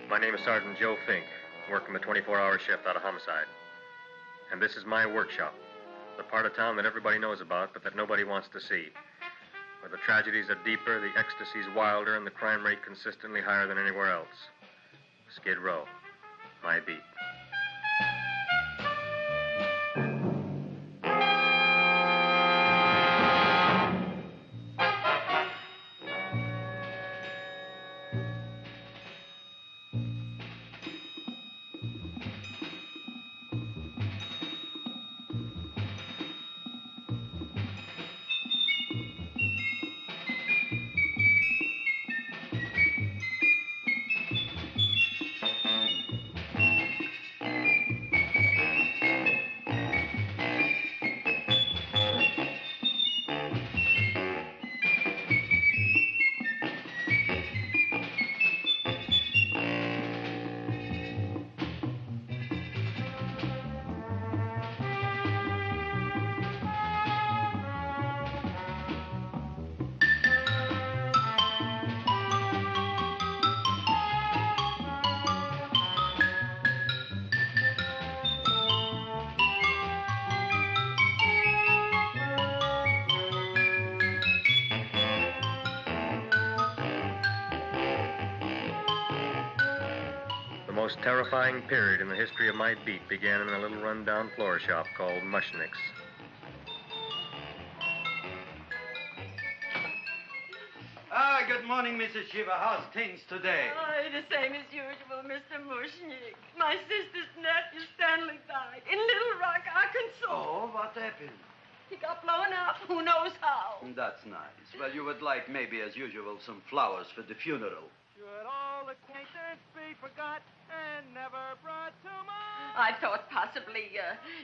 My name is Sergeant Joe Fink, working the 24-hour shift out of homicide. And this is my workshop, the part of town that everybody knows about, but that nobody wants to see. Where the tragedies are deeper, the ecstasy's wilder, and the crime rate consistently higher than anywhere else. Skid Row, my beat. The most terrifying period in the history of my beat began in a little run-down floor shop called Mushnick's. Good morning, Mrs. Shiva. How's things today? Oh, the same as usual, Mr. Mushnick. My sister's nephew, Stanley, died in Little Rock, Arkansas. Oh, what happened? He got blown up. Who knows how? That's nice. Well, you would like, maybe as usual, some flowers for the funeral. Should all acquaintance be forgot and never brought to mind? I thought possibly,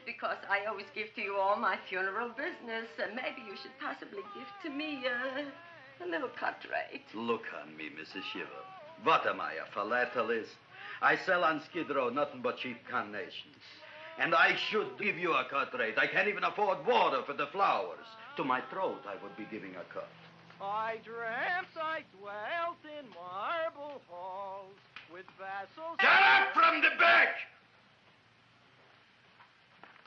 because I always give to you all my funeral business, maybe you should possibly give to me a little cut rate. Look on me, Mrs. Shiva. What am I, a philatelist? I sell on Skid Row nothing but cheap carnations. And I should give you a cut rate. I can't even afford water for the flowers. To my throat, I would be giving a cut. I dreamt I dwelt in marble halls with vassals... Get up from the back!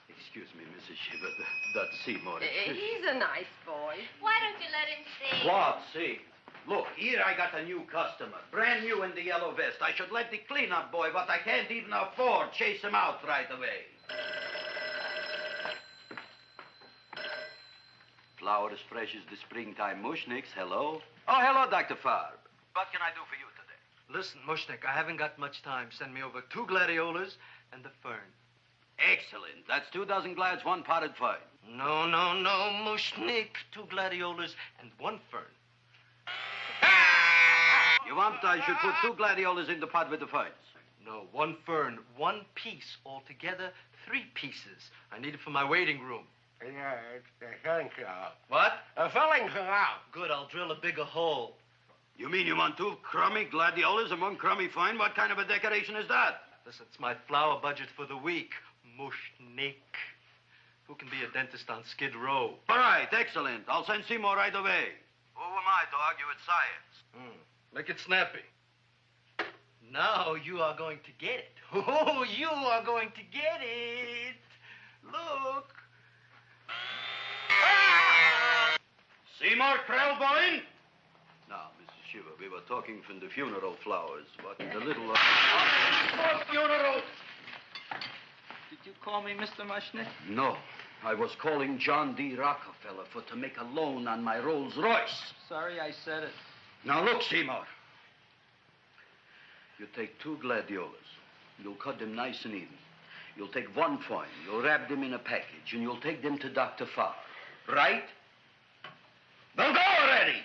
Excuse me, Mrs. Shiva, that's Seymour. He's a nice boy. Why don't you let him see? What, see? Look, here I got a new customer, brand new in the yellow vest. I should let the cleanup boy, but I can't even afford, chase him out right away. Flower as fresh as the springtime Mushnicks. Hello? Oh, hello, Dr. Farb. What can I do for you today? Listen, Mushnick, I haven't got much time. Send me over 2 gladiolas and the fern. Excellent. That's 2 dozen glads, 1 potted fern. No, Mushnick. 2 gladiolas and 1 fern. You want I should put 2 gladiolas in the pot with the ferns? No, 1 fern, 1 piece. Altogether, 3 pieces. I need it for my waiting room. Yeah, it's the filling canal. What? A filling canal. Good, I'll drill a bigger hole. You mean you want 2 crummy gladiolas and 1 crummy fern? What kind of a decoration is that? Listen, it's my flower budget for the week. Mushnick. Who can be a dentist on Skid Row? All right, excellent. I'll send Seymour right away. Who am I to argue with science? Make it snappy. Now you are going to get it. Oh, you are going to get it. Look. Seymour Krellboyne? Now, Mrs. Shiva, we were talking from the funeral flowers. What in the little... For funeral! Did you call me Mr. Mushnick? No. I was calling John D. Rockefeller to make a loan on my Rolls Royce. Sorry I said it. Now, look, Seymour. You take 2 gladiolas. You'll cut them nice and even. You'll take 1 fern. You'll wrap them in a package, and you'll take them to Dr. Farr. Right? Well, go already!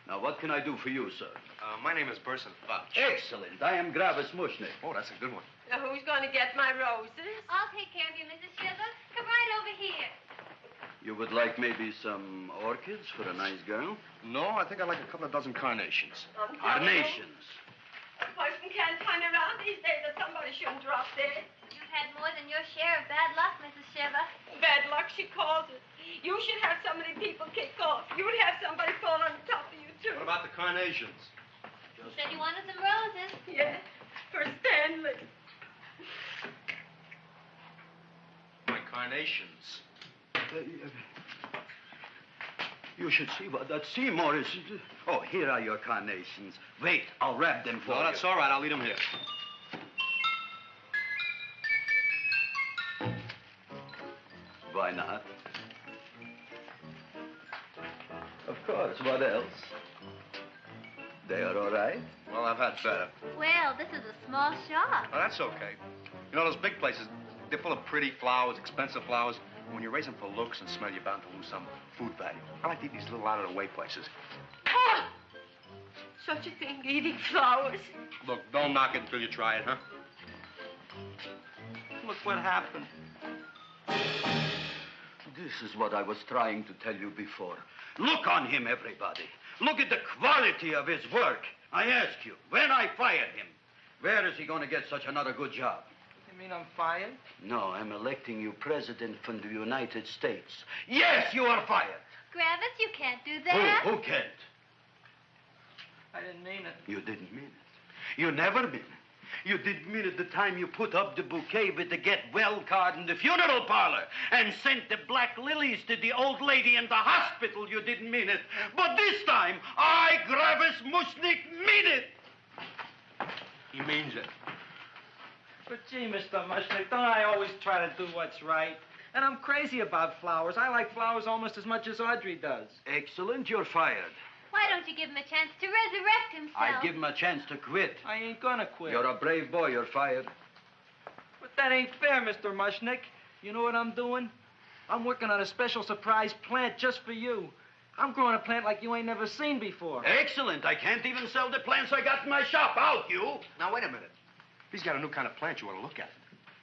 Now, what can I do for you, sir? My name is Burson Fudge. Excellent. I am Gravis Mushnick. Oh, that's a good one. Who's going to get my roses? I'll take care of you, Mrs. Shiva. Come right over here. You would like maybe some orchids for a nice girl? No, I think I'd like a couple of dozen carnations. Carnations. A person can't turn around these days that somebody shouldn't drop dead. You've had more than your share of bad luck, Mrs. Shiva. Bad luck, she calls it. You should have so many people kick off. You'd have somebody fall on top of you, too. What about the carnations? Just said you wanted some roses. Yes, for Stanley. My carnations. You should see what that Seymour is. Oh, here are your carnations. Wait, I'll wrap them for you. No, that's all right. I'll leave them here. Why not? Of course. What else? They are all right? Well, I've had better. Well, this is a small shop. Oh, that's okay. You know, those big places, they're full of pretty flowers, expensive flowers. When you raise them for looks and smell, you're bound to lose some food value. I like to eat these little out-of-the-way places. Oh! Such a thing, eating flowers. Look, don't knock it until you try it, huh? Look what happened. This is what I was trying to tell you before. Look on him, everybody. Look at the quality of his work. I ask you, when I fired him, where is he going to get such another good job? You mean I'm fired? No, I'm electing you president from the United States. Yes, you are fired. Gravis, you can't do that. Who can't? I didn't mean it. You didn't mean it. You never mean it. You didn't mean it the time you put up the bouquet with the get well card in the funeral parlor and sent the black lilies to the old lady in the hospital. You didn't mean it. But this time, I, Gravis Mushnik, mean it. He means it. But gee, Mr. Mushnick, don't I always try to do what's right? And I'm crazy about flowers. I like flowers almost as much as Audrey does. Excellent, you're fired. Why don't you give him a chance to resurrect himself? I give him a chance to quit. I ain't gonna quit. You're a brave boy, you're fired. But that ain't fair, Mr. Mushnick. You know what I'm doing? I'm working on a special surprise plant just for you. I'm growing a plant like you ain't never seen before. Excellent. I can't even sell the plants I got in my shop. Out, you. Now, wait a minute. He's got a new kind of plant you want to look at.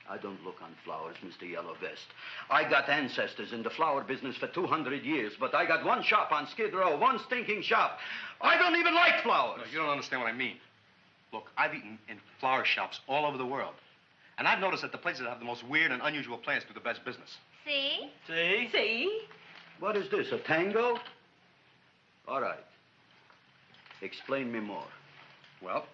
I don't look on flowers, Mr. Yellow Vest. I got ancestors in the flower business for 200 years, but I got one shop on Skid Row, one stinking shop. I don't even like flowers. No, you don't understand what I mean. Look, I've eaten in flower shops all over the world. And I've noticed that the places that have the most weird and unusual plants do the best business. See? See? See? What is this, a tango? All right. Explain me more. Well,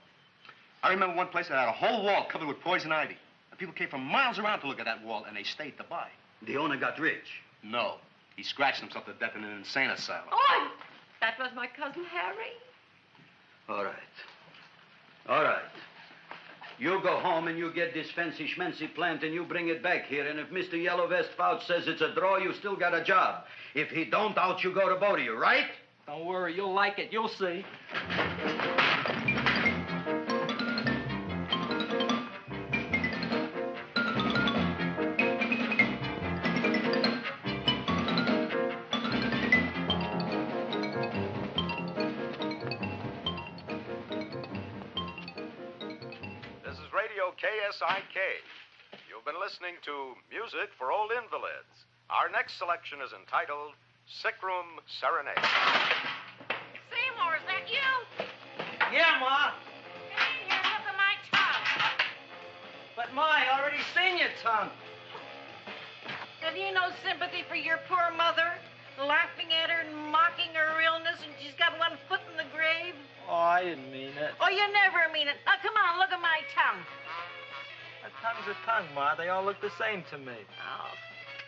I remember one place that had a whole wall covered with poison ivy. And people came from miles around to look at that wall, and they stayed to buy. The owner got rich. No. He scratched himself to death in an insane asylum. Oh, that was my cousin Harry. All right. All right. You go home and you get this fancy schmancy plant and you bring it back here. And if Mr. Yellow Vest Fouch says it's a draw, you still got a job. If he don't, out you go to both of you, right? Don't worry, you'll like it. You'll see. KSIK. You've been listening to Music for Old Invalids. Our next selection is entitled Sick Room Serenade. Seymour, is that you? Yeah, Ma. Get in here and look at my tongue. But, Ma, I already seen your tongue. Have you no sympathy for your poor mother? Laughing at her and mocking her illness, and she's got one foot in the grave? Oh, I didn't mean it. Oh, you never mean it. Now, come on, look at my tongue. A tongue's a tongue, Ma. They all look the same to me. Oh,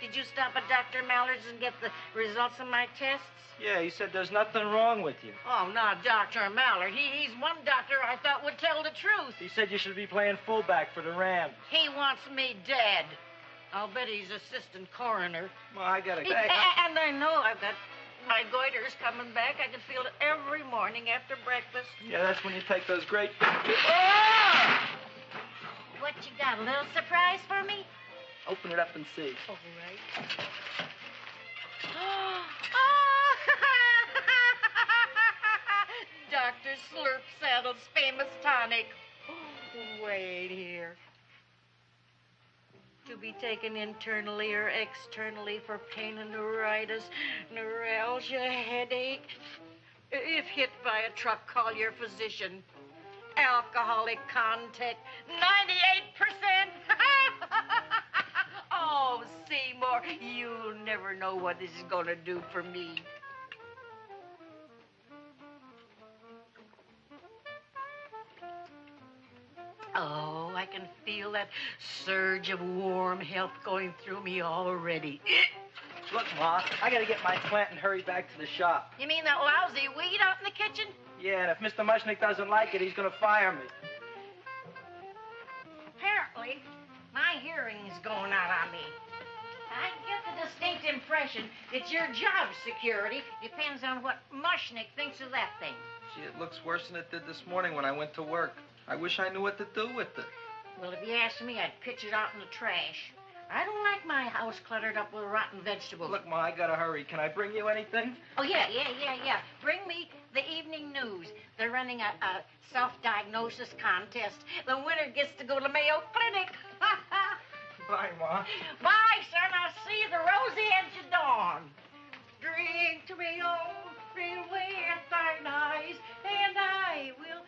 did you stop at Dr. Mallard's and get the results of my tests? Yeah, he said there's nothing wrong with you. Oh, not Dr. Mallard. He's one doctor I thought would tell the truth. He said you should be playing fullback for the Rams. He wants me dead. I'll bet he's assistant coroner. Ma, I gotta go. And I know I've got my goiter's coming back. I can feel it every morning after breakfast. Yeah, that's when you take those great big... Ah! What you got, a little surprise for me? Open it up and see. All right. Dr. Slurp Saddle's famous tonic. Wait here. To be taken internally or externally for pain and neuritis, neuralgia, headache. If hit by a truck, call your physician. Alcoholic content, 98%. Oh, Seymour, you'll never know what this is going to do for me. Oh, I can feel that surge of warm health going through me already. Look, Ma, I gotta get my plant and hurry back to the shop. You mean that lousy weed out in the kitchen? Yeah, and if Mr. Mushnick doesn't like it, he's gonna fire me. Apparently, my hearing's going out on me. I get the distinct impression that your job security depends on what Mushnick thinks of that thing. Gee, it looks worse than it did this morning when I went to work. I wish I knew what to do with it. Well, if you asked me, I'd pitch it out in the trash. I don't like my house cluttered up with rotten vegetables. Look, Ma, I gotta hurry. Can I bring you anything? Oh, yeah. Bring me the evening news. They're running a self-diagnosis contest. The winner gets to go to Mayo Clinic. Bye, Ma. Bye, son. I'll see you at the rosy edge of dawn. Drink to me, oh, feel away at thine eyes, and I will...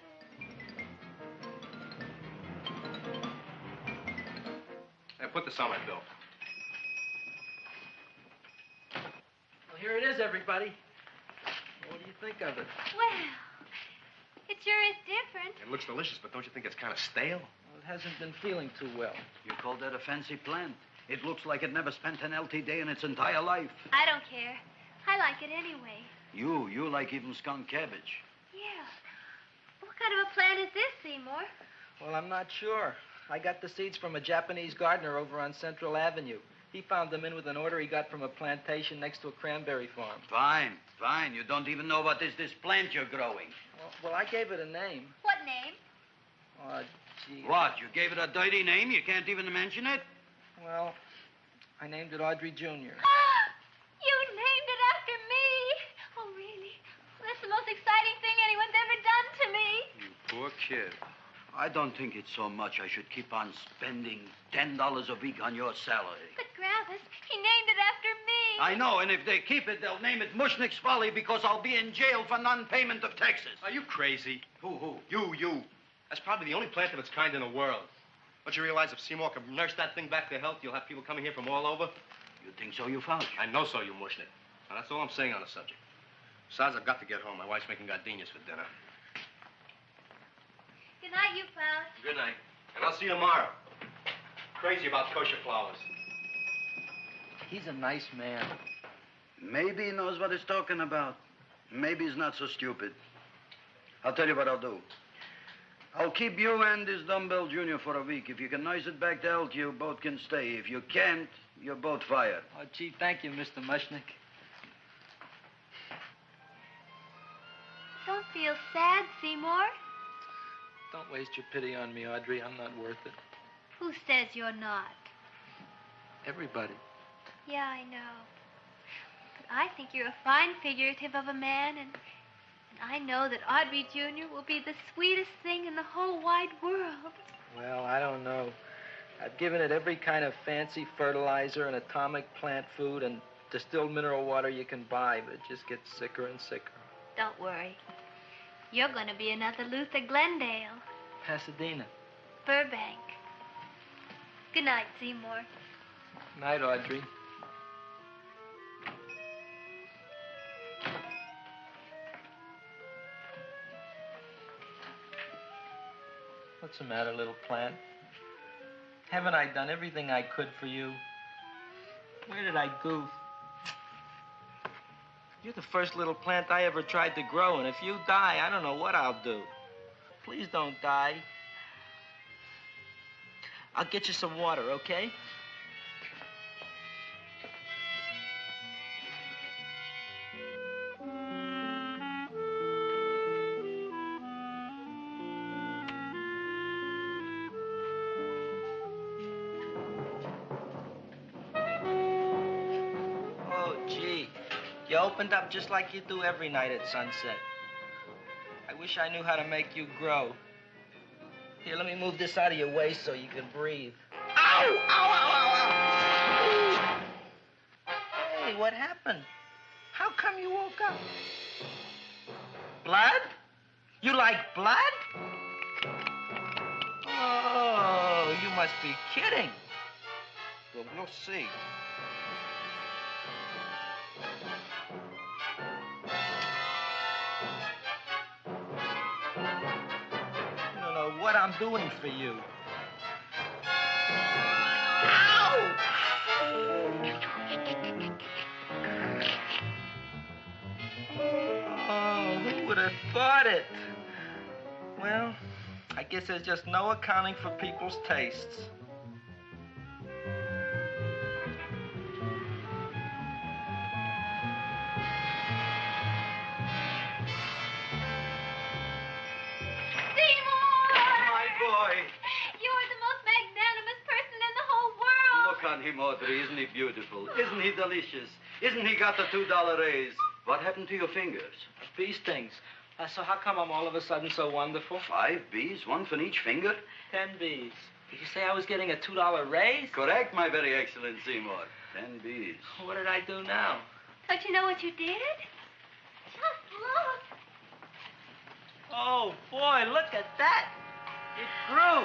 Hey, put this on my bill. Well, here it is, everybody. What do you think of it? Well, it sure is different. It looks delicious, but don't you think it's kind of stale? Well, it hasn't been feeling too well. You call that a fancy plant? It looks like it never spent an LT day in its entire life. I don't care. I like it anyway. You like even skunk cabbage. Yeah. What kind of a plant is this, Seymour? Well, I'm not sure. I got the seeds from a Japanese gardener over on Central Avenue. He found them in with an order he got from a plantation next to a cranberry farm. Fine. You don't even know what is this plant you're growing. Well, I gave it a name. What name? Oh, gee. What, you gave it a dirty name? You can't even mention it? Well, I named it Audrey Jr. You named it after me. Oh, really? Well, that's the most exciting thing anyone's ever done to me. You poor kid. I don't think it's so much I should keep on spending $10 a week on your salary. But, Gravis, he named it after me. I know, and if they keep it, they'll name it Mushnick's Folly because I'll be in jail for non-payment of taxes. Are you crazy? Who? You. That's probably the only plant of its kind in the world. Don't you realize if Seymour can nurse that thing back to health, you'll have people coming here from all over? You think so, you found? I know so, you Mushnick. Now, that's all I'm saying on the subject. Besides, I've got to get home. My wife's making gardenias for dinner. Good night, you fellas. Good night. And I'll see you tomorrow. Crazy about kosher flowers. He's a nice man. Maybe he knows what he's talking about. Maybe he's not so stupid. I'll tell you what I'll do. I'll keep you and this dumbbell junior for a week. If you can nurse it back to health, you both can stay. If you can't, you're both fired. Oh, gee, thank you, Mr. Mushnick. Don't feel sad, Seymour. Don't waste your pity on me, Audrey. I'm not worth it. Who says you're not? Everybody. Yeah, I know. But I think you're a fine figurative of a man, and I know that Audrey Jr. will be the sweetest thing in the whole wide world. Well, I don't know. I've given it every kind of fancy fertilizer and atomic plant food and distilled mineral water you can buy, but it just gets sicker and sicker. Don't worry. You're going to be another Luther Glendale. Pasadena. Burbank. Good night, Seymour. Night, Audrey. What's the matter, little plant? Haven't I done everything I could for you? Where did I goof? You're the first little plant I ever tried to grow, and if you die, I don't know what I'll do. Please don't die. I'll get you some water, okay? You opened up just like you do every night at sunset. I wish I knew how to make you grow. Here, let me move this out of your way so you can breathe. Ow! Ow, ow, ow, ow! Hey, what happened? How come you woke up? Blood? You like blood? Oh, you must be kidding. Well, we'll see. What I'm doing for you? Oh, who would have thought it? Well, I guess there's just no accounting for people's tastes. On him, Audrey. Isn't he beautiful? Isn't he delicious? Isn't he got the $2 raise? What happened to your fingers? Bee stings. So how come I'm all of a sudden so wonderful? 5 bees, one for each finger? 10 bees. Did you say I was getting a $2 raise? Correct, my very excellent Seymour. 10 bees. What did I do now? Don't you know what you did? Just look. Oh, boy, look at that. It grew.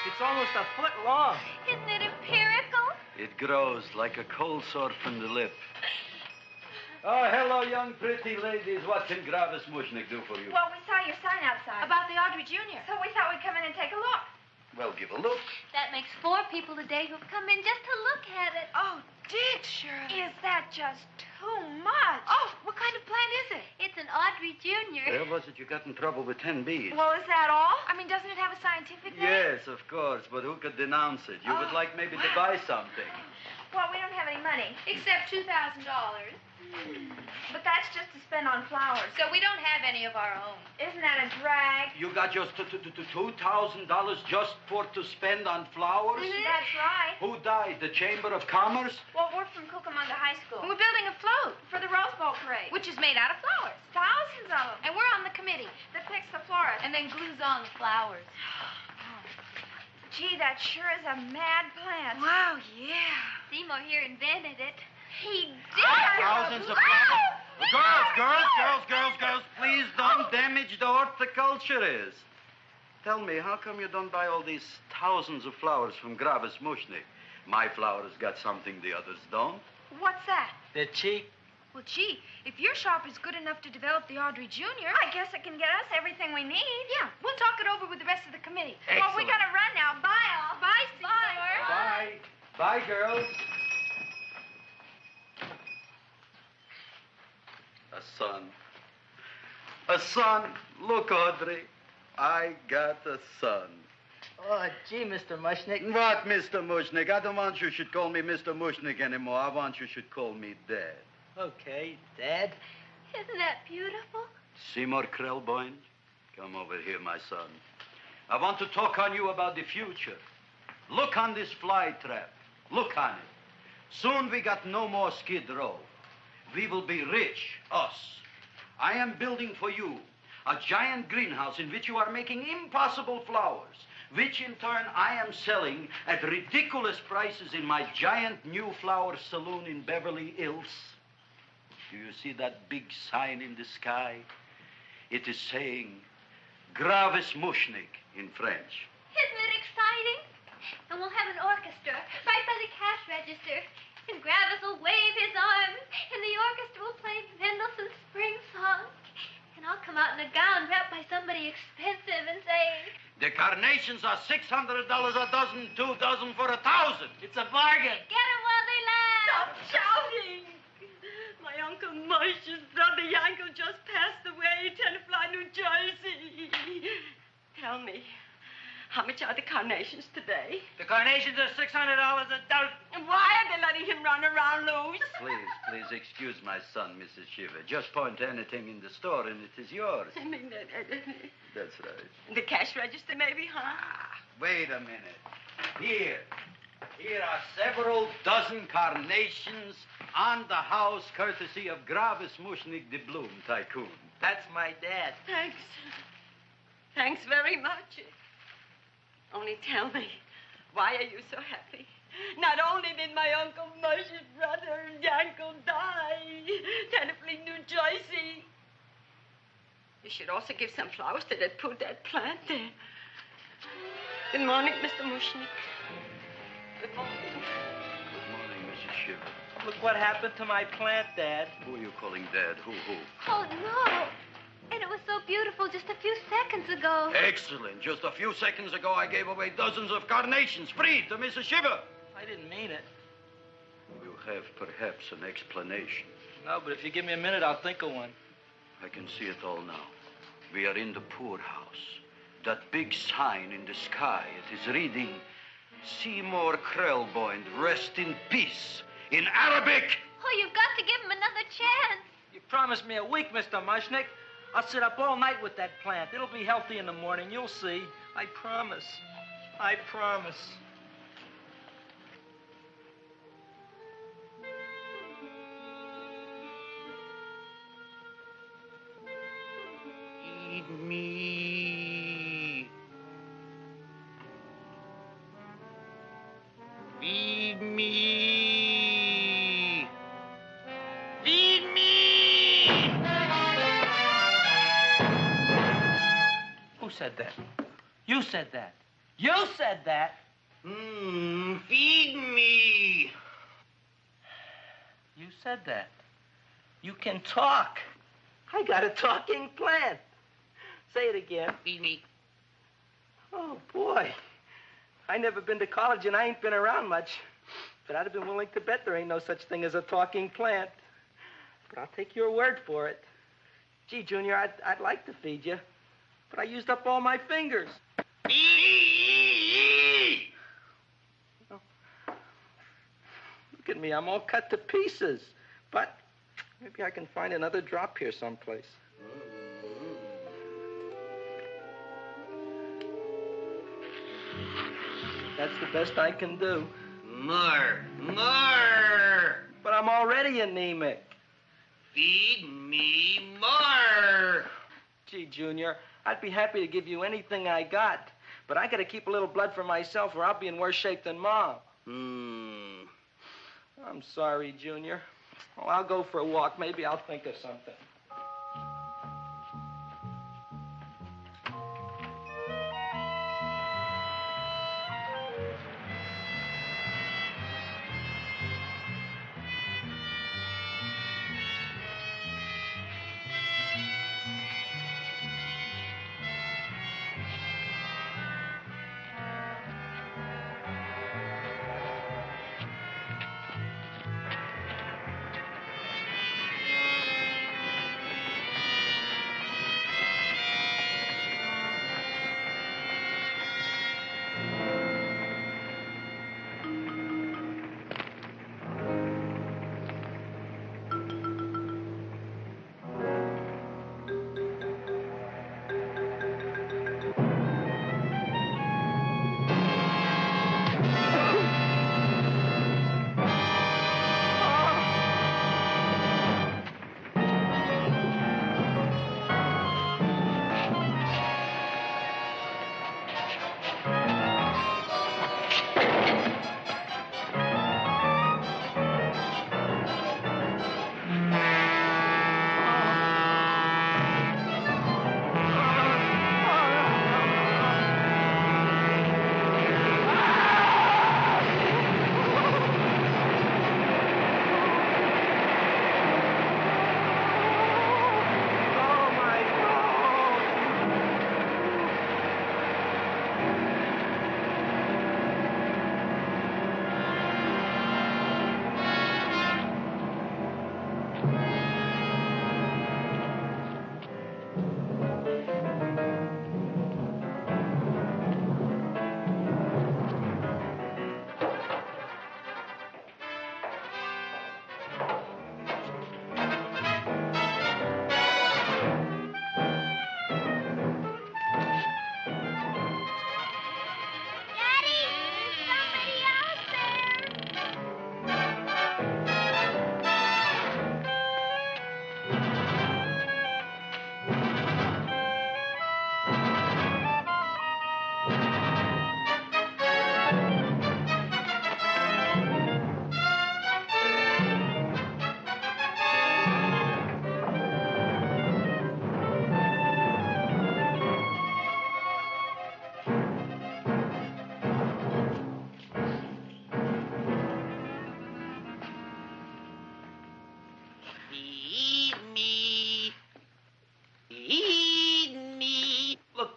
It's almost a foot long. Isn't it empirical? It grows like a cold sore from the lip. Oh, hello, young pretty ladies. What can Gravis Mushnick do for you? Well, we saw your sign outside. About the Audrey Jr. So we thought we'd come in and take a look. Well, give a look. That makes 4 people today who've come in just to look at it. Oh, Dick, Shirley. Is that just too much? Oh, what kind of plant is it? It's an Audrey Jr. Where was it you got in trouble with 10 bees? Well, is that all? I mean, doesn't it have a scientific name? Yes, of course, but who could denounce it? You would like maybe to buy something. Well, we don't have any money. Except $2,000. But that's just to spend on flowers. So we don't have any of our own. Isn't that a drag? You got just $2,000 just to spend on flowers? Mm-hmm. That's right. Who died? The Chamber of Commerce? Well, we're from Cucamonga High School. We're building a float for the Rose Bowl parade. Which is made out of flowers. Thousands of them. And we're on the committee that picks the florist. And then glues on the flowers. Gee, that sure is a mad plant. Wow, yeah. Seymour here invented it. He did. Thousands of flowers. Girls, please don't damage the horticulturist. Tell me, how come you don't buy all these thousands of flowers from Gravis Mushnick? My flowers got something the others don't. What's that? They're cheap. Well, gee, if your shop is good enough to develop the Audrey Jr., I guess it can get us everything we need. Yeah, we'll talk it over with the rest of the committee. Excellent. Well, we gotta run now. Bye, all. Bye, Seymour. Bye. Bye, girls. A son. A son. Look, Audrey. I got a son. Oh, gee, Mr. Mushnick. What, Mr. Mushnick? I don't want you should call me Mr. Mushnick anymore. I want you should call me Dad. Okay, Dad. Isn't that beautiful? Seymour Krelboyne, come over here, my son. I want to talk on you about the future. Look on this fly trap. Look on it. Soon we got no more Skid Row. We will be rich, us. I am building for you a giant greenhouse in which you are making impossible flowers, which in turn I am selling at ridiculous prices in my giant new flower saloon in Beverly Hills. Do you see that big sign in the sky? It is saying, Gravis Mushnick in French. Isn't it exciting? And we'll have an orchestra right by the cash register. And Gravis will wave his arms. And the orchestra will play Mendelssohn's Spring Song. And I'll come out in a gown wrapped by somebody expensive and say... The carnations are $600 a dozen, 2 dozen for $1,000. It's a bargain. Get 'em while they last. Stop shouting. My Uncle Mosh's brother Yankel just passed away, Tenafly, New Jersey. Tell me, how much are the carnations today? The carnations are $600 a dozen. And why are they letting him run around loose? Please excuse my son, Mrs. Shiver. Just point to anything in the store and it is yours. I mean, That's right. the cash register maybe, huh? Wait a minute. Here are several dozen carnations on the house courtesy of Gravis Mushnick, the Bloom Tycoon. That's my dad. Thanks. Thanks very much. Only tell me, why are you so happy? Not only did my Uncle Mosh's brother Yankel die, Tenafly, New Jersey, you should also give some flowers to that poor dead plant there. Good morning, Mr. Mushnick. Good morning. Good morning, Mrs. Shiver. Look what happened to my plant, Dad. Who are you calling Dad? Who? Oh, no. And it was so beautiful just a few seconds ago. Excellent. Just a few seconds ago, I gave away dozens of carnations free to Mrs. Shiver. I didn't mean it. You have perhaps an explanation. No, but if you give me a minute, I'll think of one. I can see it all now. We are in the poorhouse. That big sign in the sky, it is reading, Seymour Krelboyne, rest in peace, in Arabic. Oh, you've got to give him another chance. You promised me a week, Mr. Mushnick. I'll sit up all night with that plant. It'll be healthy in the morning. You'll see. I promise. I promise. Feed me. Feed me. Feed me. Who said that? You said that. You said that. Feed me. You said that. You can talk. I got a talking plant. Say it again. Feed me. Oh, boy. I never been to college and I ain't been around much. But I'd have been willing to bet there ain't no such thing as a talking plant. But I'll take your word for it. Gee, Junior, I'd like to feed you. But I used up all my fingers. Look at me, I'm all cut to pieces. But maybe I can find another drop here someplace. That's the best I can do. More. But I'm already anemic. Feed me more. Gee, Junior, I'd be happy to give you anything I got. But I gotta keep a little blood for myself or I'll be in worse shape than Mom. I'm sorry, Junior. Well, I'll go for a walk. Maybe I'll think of something.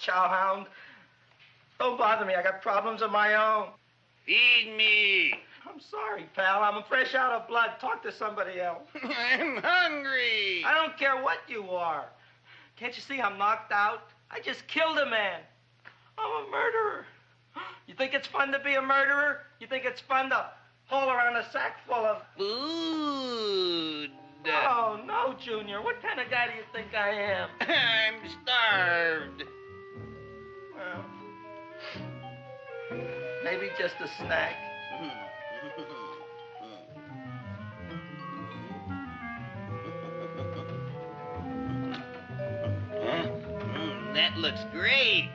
chowhound. Don't bother me. I got problems of my own. Feed me. I'm sorry, pal. I'm fresh out of blood. Talk to somebody else. I'm hungry. I don't care what you are. Can't you see I'm knocked out? I just killed a man. I'm a murderer. You think it's fun to be a murderer? You think it's fun to haul around a sack full of... Food. Oh, no, Junior. What kind of guy do you think I am? I'm starved. Well, maybe just a snack. That looks great.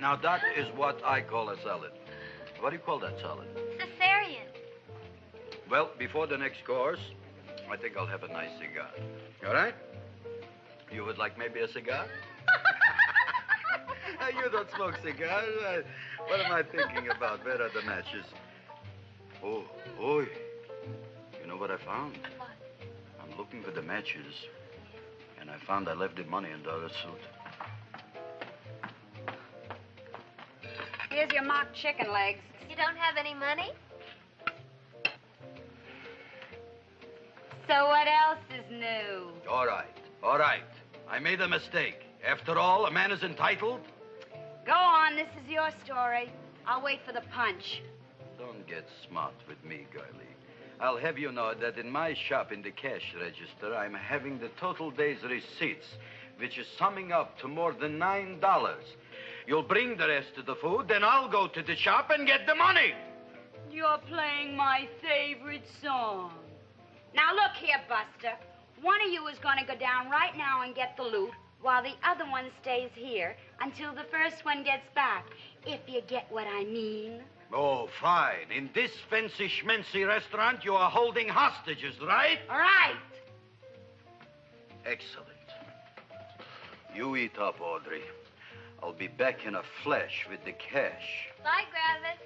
Now, that is what I call a salad. What do you call that salad? Caesarean. Well, before the next course, I think I'll have a nice cigar. All right? You would like maybe a cigar? You don't smoke cigars. What am I thinking about? Where are the matches? Oh, you know what I found? What? I'm looking for the matches, and I found I left the money in the other suit. Here's your mock chicken legs. You don't have any money? So what else is new? All right. I made a mistake. After all, a man is entitled. Go on, this is your story. I'll wait for the punch. Don't get smart with me, girlie. I'll have you know that in my shop in the cash register, I'm having the total day's receipts, which is summing up to more than $9. You'll bring the rest of the food, then I'll go to the shop and get the money. You're playing my favorite song. Now, look here, Buster. One of you is going to go down right now and get the loot, while the other one stays here until the first one gets back, if you get what I mean. Oh, fine. In this fancy schmancy restaurant, you are holding hostages, right? All right. Excellent. You eat up, Audrey. I'll be back in a flash with the cash. Bye, Griffith.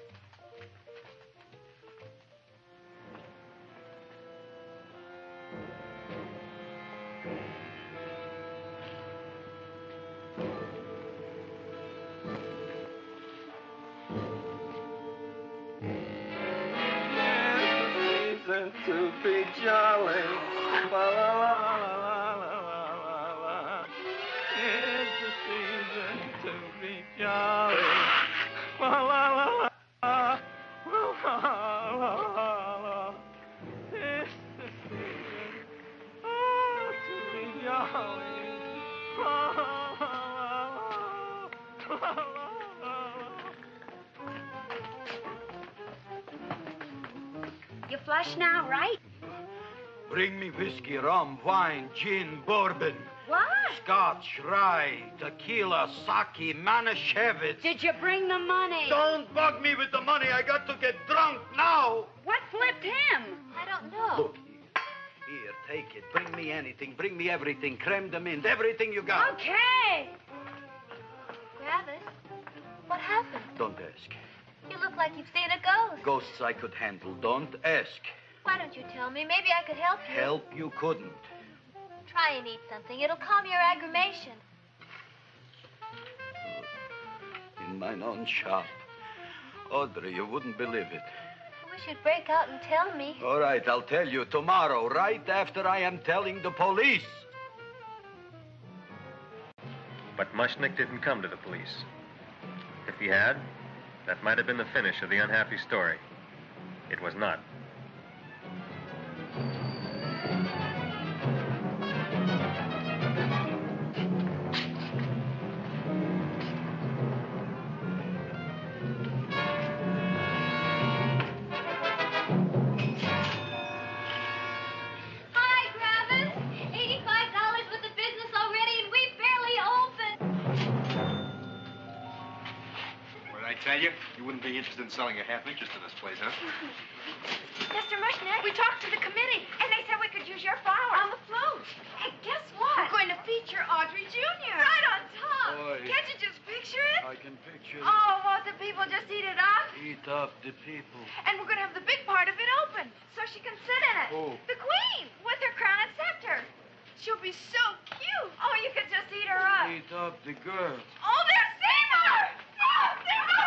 To be jolly. La, la, la, la, la, la, la. It's the season to be jolly. La, la, la, la, la, la, la, la. It's the season to be jolly. La, la, la, la, la, la. You flush now, right? Bring me whiskey, rum, wine, gin, bourbon. What? Scotch, rye, tequila, sake, Manischewitz. Did you bring the money? Don't bug me with the money. I got to get drunk now. What flipped him? I don't know. Look, here, take it. Bring me anything. Bring me everything. Creme de menthe, everything you got. Okay. Griffith, what happened? Don't ask. You look like you've seen a ghost. Ghosts I could handle. Don't ask. Why don't you tell me? Maybe I could help you. Help you couldn't. Try and eat something. It'll calm your aggravation. In mine own shop. Audrey, you wouldn't believe it. I wish you'd break out and tell me. All right, I'll tell you tomorrow, right after I am telling the police. But Mushnick didn't come to the police. If he had, that might have been the finish of the unhappy story. It was not. Hi, Griffith. $85 worth of business already, and we barely opened. What did I tell you? You wouldn't be interested in selling a half interest in this place, huh? Mr. Mushnick, we talked to the committee, and they said we could use your flower. On the float. Hey, guess what? We're going to feature Audrey Jr. Right on top. Boy. Can't you just picture picture it? I can picture it. Oh, won't the people just eat it up? Eat up the people. And we're going to have the big part of it open, so she can sit in it. Who? The queen, with her crown and scepter. She'll be so cute. Oh, you could just eat her up. Eat up the girl. Oh, there's Seymour! Oh, Seymour!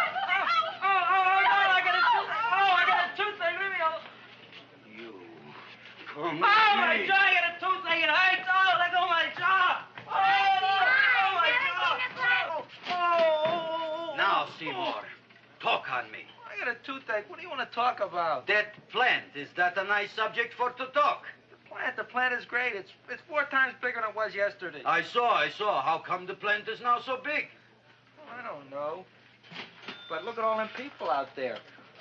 I got a toothache. Leave me alone. You. Come Oh, with my me. jaw, I got a toothache. It hurts. Oh, let go of my jaw. Oh, my jaw. Oh. Now, Seymour, talk on me. I got a toothache. What do you want to talk about? That plant, is that a nice subject for to talk? The plant is great. It's 4 times bigger than it was yesterday. I saw. How come the plant is now so big? I don't know. But look at all them people out there.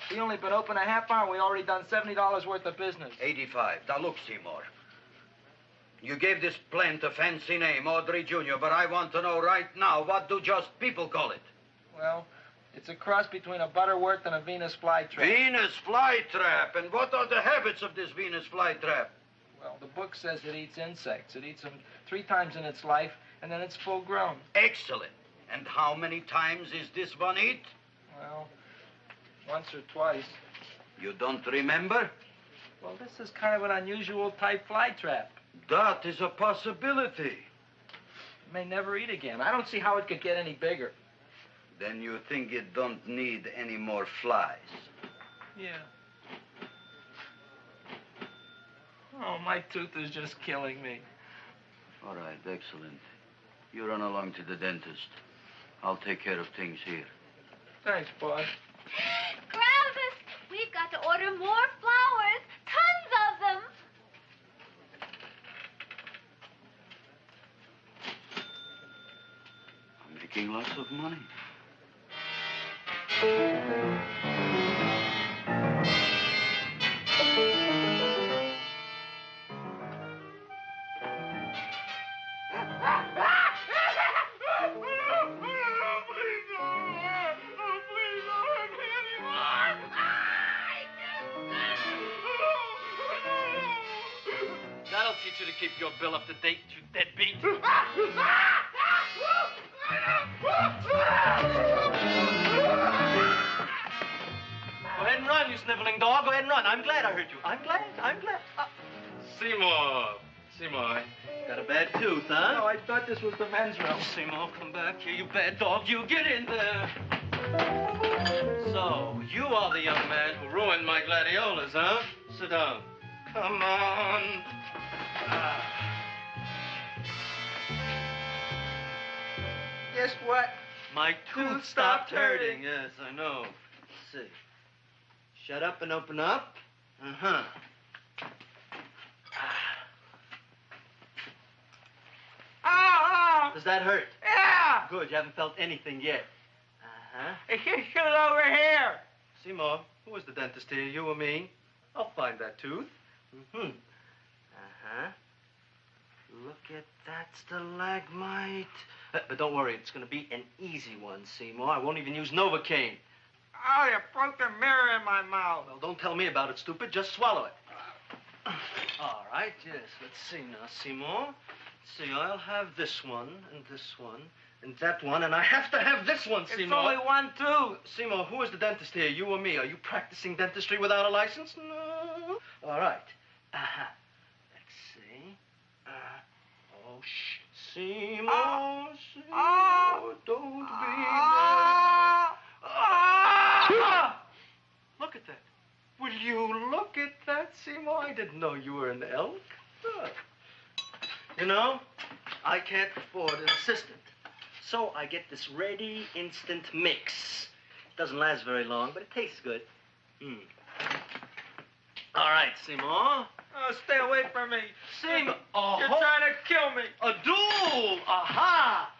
We only been open a half hour, and we already done $70 worth of business. 85. Now, look, Seymour. You gave this plant a fancy name, Audrey Jr., but I want to know right now, what do just people call it? Well, it's a cross between a butterworth and a Venus flytrap. Venus flytrap. And what are the habits of this Venus flytrap? Well, the book says it eats insects. It eats them 3 times in its life, and then it's full grown. Excellent. And how many times is this one eat? Well, once or twice. You don't remember? Well, this is kind of an unusual type flytrap. That is a possibility. It may never eat again. I don't see how it could get any bigger. Then you think it don't need any more flies? Yeah. Oh, my tooth is just killing me. All right, excellent. You run along to the dentist. I'll take care of things here. Thanks, boss. Gravis, we've got to order more flowers. Tons of them. I'm making lots of money. That'll teach you to keep your bill up to date, you deadbeat. Go ahead and run, you sniveling dog. Go ahead and run. I'm glad I heard you. I'm glad. Seymour, got a bad tooth, huh? No, I thought this was the men's room. Seymour, come back here, you bad dog. You get in there. So, you are the young man who ruined my gladiolas, huh? Sit down. Come on. Guess what? My tooth stopped hurting. Yes, I know. Let's see. Shut up and open up. Uh-huh. Oh! Does that hurt? Yeah! Good, you haven't felt anything yet. Uh-huh. Hey, shoot over here. Seymour, who was the dentist here, you or me? I'll find that tooth. Mm-hmm. Uh-huh. Look at that stalagmite. But don't worry, it's going to be an easy one, Seymour. I won't even use Novocaine. Oh, you broke the mirror in my mouth. Well, don't tell me about it, stupid. Just swallow it. All right, yes. Let's see now, Seymour. Let's see, I'll have this one, and that one, and I have to have this one, Seymour. It's only one tooth. Seymour, who is the dentist here, you or me? Are you practicing dentistry without a license? No. All right. Uh-huh. Let's see. Oh, shh. Seymour, Seymour, don't be mad. Look at that. Will you look at that, Seymour? I didn't know you were an elk. You know, I can't afford an assistant. So I get this ready instant mix. It doesn't last very long, but it tastes good. All right, Seymour. Oh, stay away from me. Seymour. You're trying to kill me. A duel. Aha.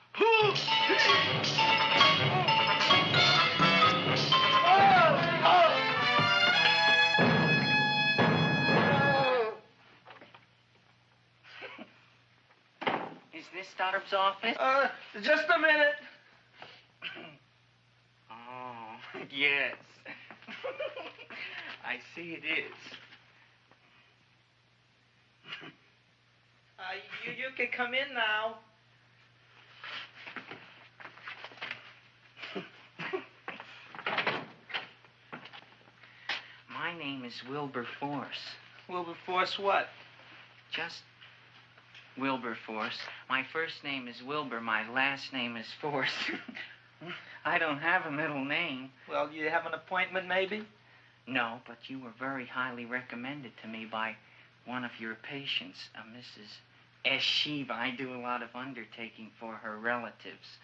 Is this Stoddard's office? Just a minute. Oh, yes. I see it is. You can come in now. name is Wilberforce. Wilberforce what? Just Wilberforce. My first name is Wilbur. My last name is Force. I don't have a middle name. Well, you have an appointment, maybe? No, but you were very highly recommended to me by one of your patients, Mrs. S. Shiva. I do a lot of undertaking for her relatives.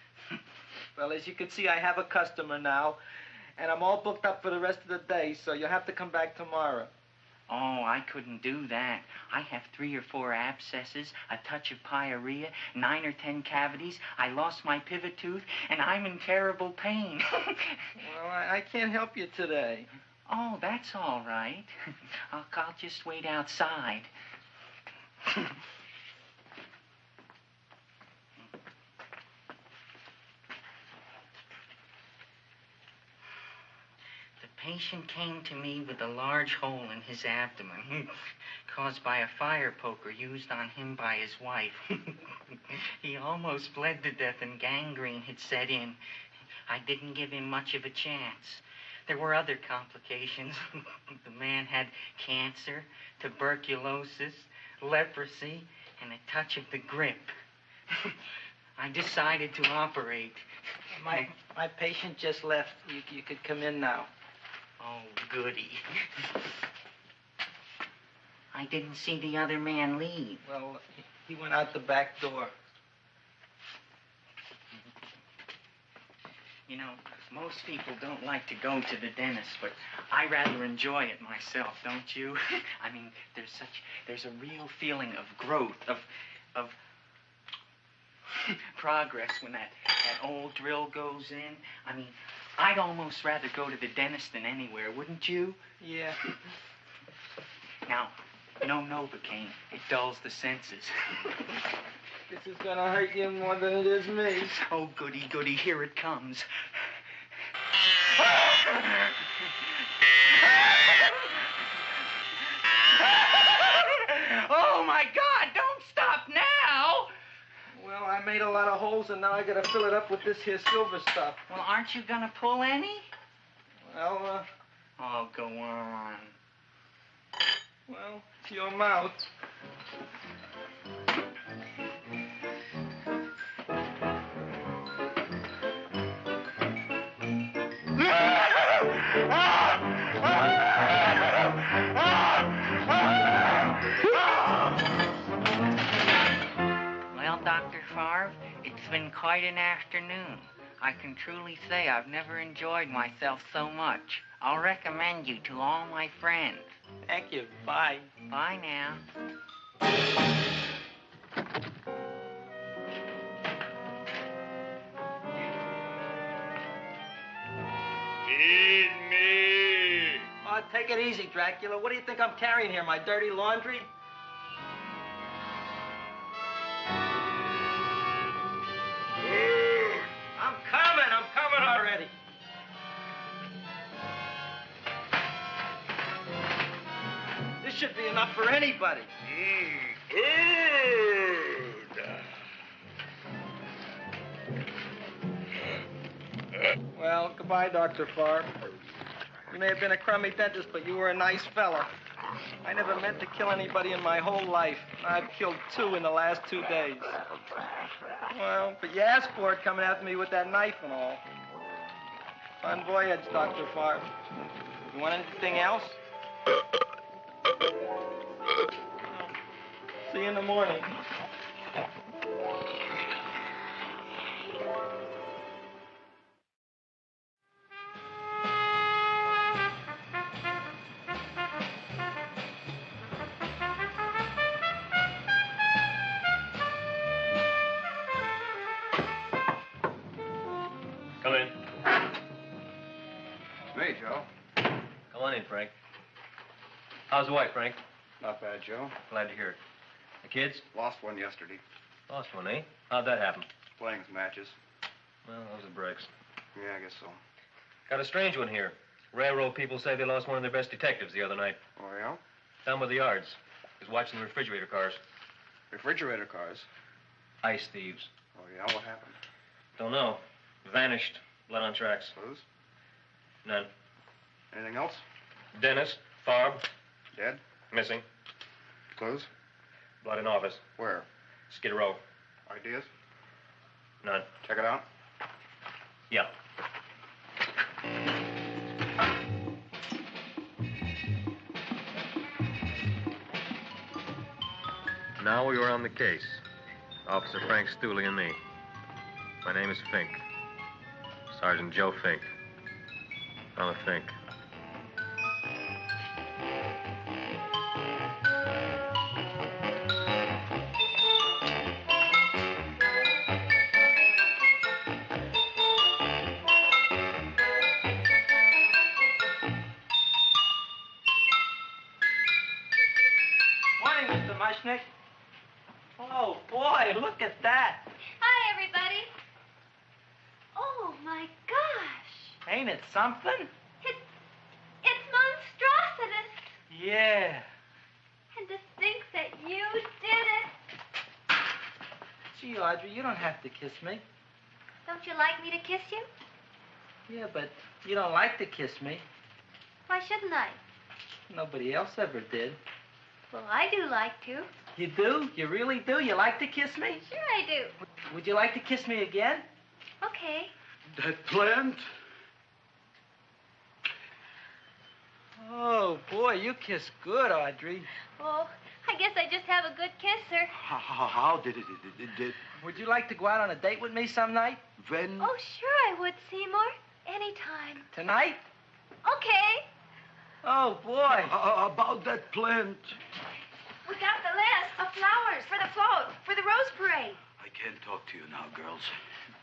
Well, as you can see, I have a customer now, and I'm all booked up for the rest of the day, so you'll have to come back tomorrow. Oh, I couldn't do that. I have 3 or 4 abscesses, a touch of pyorrhea, 9 or 10 cavities. I lost my pivot tooth, and I'm in terrible pain. Well, I can't help you today. Oh, that's all right. I'll just wait outside. The patient came to me with a large hole in his abdomen, caused by a fire poker used on him by his wife. He almost bled to death and gangrene had set in. I didn't give him much of a chance. There were other complications. The man had cancer, tuberculosis, leprosy, and a touch of the grip. I decided to operate. My patient just left. You could come in now. Oh, goody. I didn't see the other man leave. Well, he went out the back door. You know, most people don't like to go to the dentist, but I rather enjoy it myself, don't you? I mean, there's a real feeling of growth, of progress when that old drill goes in. I mean, I'd almost rather go to the dentist than anywhere, wouldn't you? Yeah. Now, no Novocaine. It dulls the senses. This is gonna hurt you more than it is me. Oh, goody, goody, here it comes. Oh, my God, don't stop now! Well, I made a lot of holes, and now I gotta fill it up with this here silver stuff. Well, aren't you gonna pull any? Well, Oh, go on. Well, it's your mouth. Well, Dr. Favre, it's been quite an afternoon. I can truly say I've never enjoyed myself so much. I'll recommend you to all my friends. Thank you. Bye. Bye now. Feed me. Oh, take it easy, Dracula. What do you think I'm carrying here, my dirty laundry? I'm coming already. This should be enough for anybody. Well, goodbye, Dr. Favre. You may have been a crummy dentist, but you were a nice fella. I never meant to kill anybody in my whole life. I've killed 2 in the last 2 days. Well, but you asked for it coming after me with that knife and all. Fun voyage, Dr. Favre. You want anything else? See you in the morning. Come in. Hey, Joe. Come on in, Frank. How's the wife, Frank? Not bad, Joe. Glad to hear it. The kids? Lost one yesterday. Lost one, eh? How'd that happen? Playing some matches. Well, those are breaks. Yeah, I guess so. Got a strange one here. Railroad people say they lost one of their best detectives the other night. Oh, yeah? Down by the yards. He was watching the refrigerator cars. Refrigerator cars? Ice thieves. Oh, yeah? What happened? Don't know. Vanished. Blood on tracks. Clues? None. Anything else? Dennis, Farb. Dead? Missing. Clues? Blood in office. Where? Skid Row. Ideas? None. Check it out. Yeah. Now we were on the case. Officer Frank Stooley and me. My name is Fink. Sergeant Joe Fink. I'm a Fink. Morning, Mr. Mushnick. Oh, boy, look at that. Hi, everybody. Oh, my gosh. Ain't it something? It's monstrositous. Yeah. And to think that you did it. Gee, Audrey, you don't have to kiss me. Don't you like me to kiss you? Yeah, but you don't like to kiss me. Why shouldn't I? Nobody else ever did. Well, I do like to. You do? You really do? You like to kiss me? Sure I do. Would you like to kiss me again? Okay. That plant? Oh, boy, you kiss good, Audrey. Oh, I guess I just have a good kisser. How did it? Would you like to go out on a date with me some night? When? Oh, sure I would, Seymour. Anytime. Tonight? Okay. Oh, boy. About that plant. We got the list of flowers for the float, for the rose parade. I can't talk to you now, girls.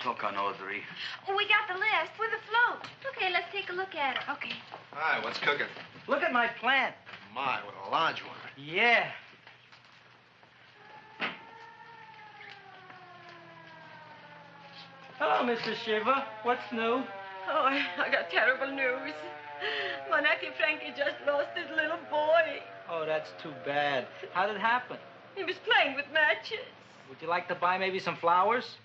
Talk on Audrey. We got the list for the float. Okay, let's take a look at it. Okay. Hi, what's cooking? Look at my plant. My, what a large one. Yeah. Hello, Mr. Shiva. What's new? Oh, I got terrible news. My nephew Frankie just lost his little boy. Oh, that's too bad. How did it happen? He was playing with matches. Would you like to buy maybe some flowers?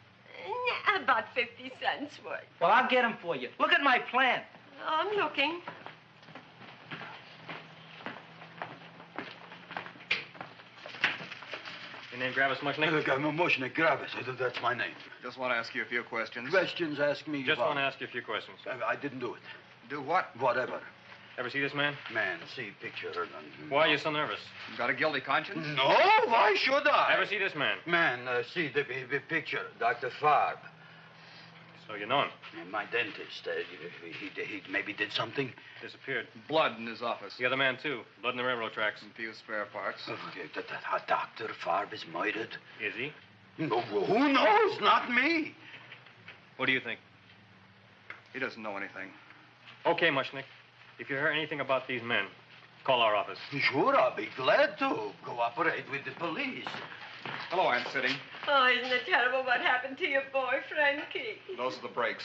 About 50 cents worth. Well, I'll get them for you. Look at my plant. I'm looking. Your name Gravis Mushnick? Look, I'm Mushnick Gravis. That's my name. Just want to ask you a few questions. Questions, ask me. Just about- want to ask you a few questions. I didn't do it. Do what? Whatever. Ever see this man? Man, see picture. Why are you so nervous? You got a guilty conscience? No, why should I? Ever see this man? Man, see the picture. Dr. Farb. So you know him. My dentist. He maybe did something. Disappeared. Blood in his office. The other man, too. Blood in the railroad tracks. Some few spare parts. Dr. Farb is murdered. Is he? No, who knows? Not me. What do you think? He doesn't know anything. Okay, Mushnick. If you hear anything about these men, call our office. Sure, I'll be glad to cooperate with the police. Hello, Aunt Sitting. Oh, isn't it terrible what happened to your boy, Frankie? Those are the brakes.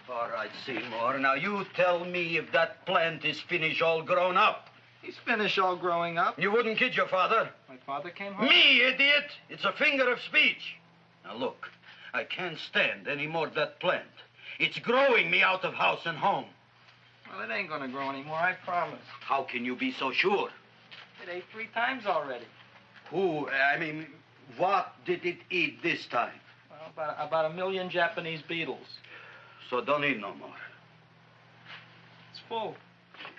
All right, Seymour. Now, you tell me if that plant is finished all grown up. He's finished all growing up. You wouldn't kid your father? My father came home? Me, idiot! It's a figure of speech. Now, look, I can't stand any more of that plant. It's growing me out of house and home. Well, it ain't gonna grow anymore, I promise. How can you be so sure? It ate 3 times already. What did it eat this time? Well, about 1 million Japanese beetles. So don't eat no more. It's full.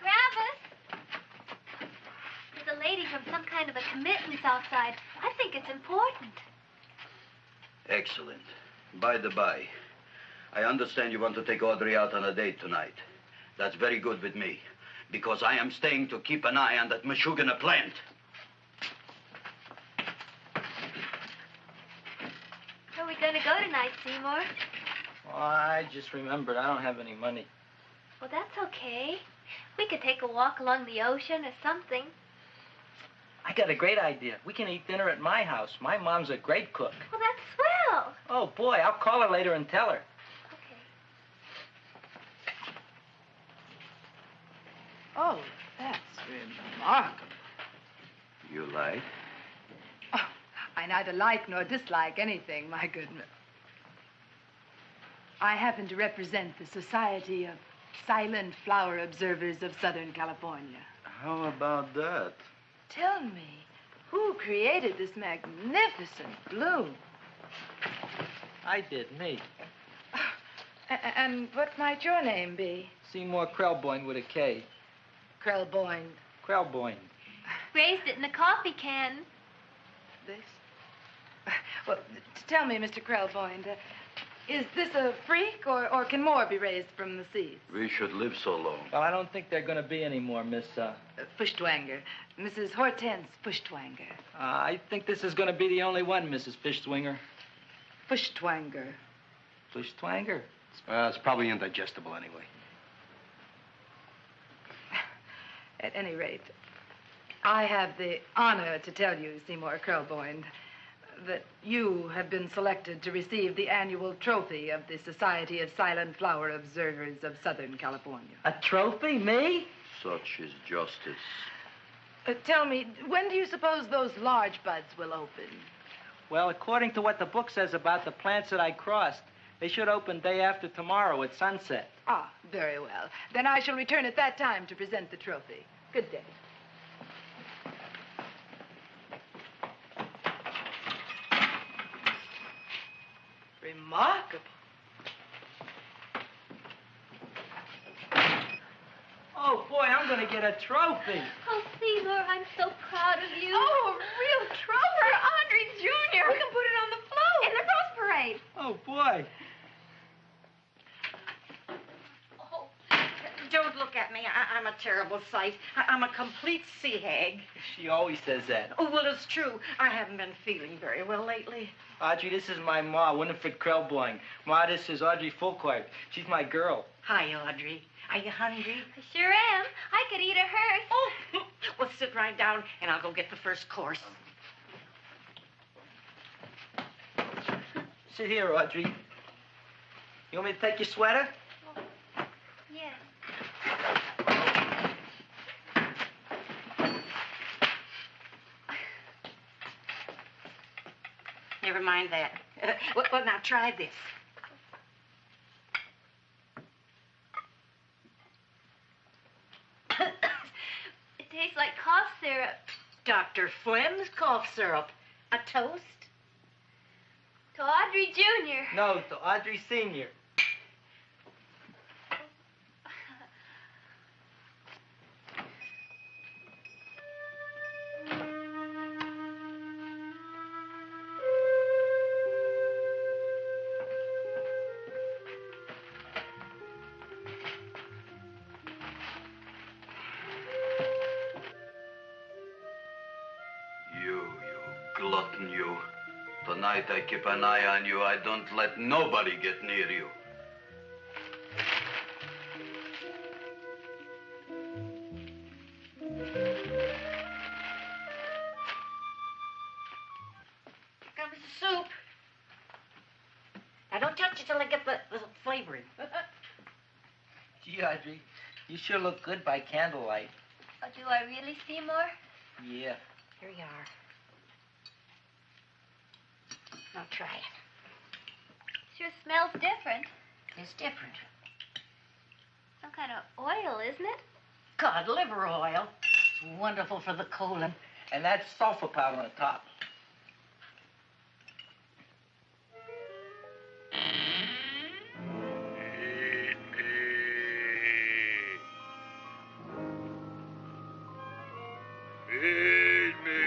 Gravis. There's a lady from some kind of a commitment outside. I think it's important. Excellent. By the by, I understand you want to take Audrey out on a date tonight. That's very good with me, because I am staying to keep an eye on that Meshuggah plant. Where are we going to go tonight, Seymour? Well, I just remembered I don't have any money. Well, that's okay. We could take a walk along the ocean or something. I got a great idea. We can eat dinner at my house. My mom's a great cook. Well, that's swell. Oh, boy, I'll call her later and tell her. Okay. Oh, that's remarkable. You like? Oh, I neither like nor dislike anything, my goodness. I happen to represent the Society of Silent Flower Observers of Southern California. How about that? Tell me, who created this magnificent bloom? I did, me. And what might your name be? Seymour Krelboyne with a K. Krelboyne. Krelboyne. Raised it in a coffee can. This? Well, tell me, Mr. Krelboyne, is this a freak, or can more be raised from the seeds? We should live so long. Well, I don't think they're going to be any more, Miss, Fuschtwanger. Mrs. Hortense Fuschtwanger. I think this is going to be the only one, Mrs. Fishswinger. Fuschtwanger. Fuschtwanger? It's probably indigestible anyway. At any rate, I have the honor to tell you, Seymour Krelboyne, that you have been selected to receive the annual trophy of the Society of Silent Flower Observers of Southern California. A trophy? Me? Such is justice. Tell me, when do you suppose those large buds will open? Well, according to what the book says about the plants that I crossed, they should open day after tomorrow at sunset. Ah, very well. Then I shall return at that time to present the trophy. Good day. Remarkable. Oh, boy, I'm going to get a trophy. Oh, Seymour, I'm so proud of you. Oh, a real trophy for Audrey Jr. We can put it on the float. In the Rose Parade. Oh, boy. Don't look at me. I'm a terrible sight. I'm a complete sea hag. She always says that. Oh, well, it's true. I haven't been feeling very well lately. Audrey, this is my ma, Winifred Krelboyne. Ma, this is Audrey Fulcourt. She's my girl. Hi, Audrey. Are you hungry? I sure am. I could eat a hearse. Oh, well, sit right down, and I'll go get the first course. Sit here, Audrey. You want me to take your sweater? Yes. Never mind that. Well, now try this. It tastes like cough syrup. Dr. Flynn's cough syrup. A toast? To Audrey Jr. No, to Audrey Sr. Glutton, you. Tonight I keep an eye on you. I don't let nobody get near you. Here comes the soup. Now, don't touch it till I get the flavoring. Gee, Audrey, you sure look good by candlelight. Oh, do I really, Seymour? Yeah. Here you are. Now try it. Sure smells different. It's different. Some kind of oil, isn't it? Cod liver oil. It's wonderful for the colon. And that's sulfur powder on the top. Feed me.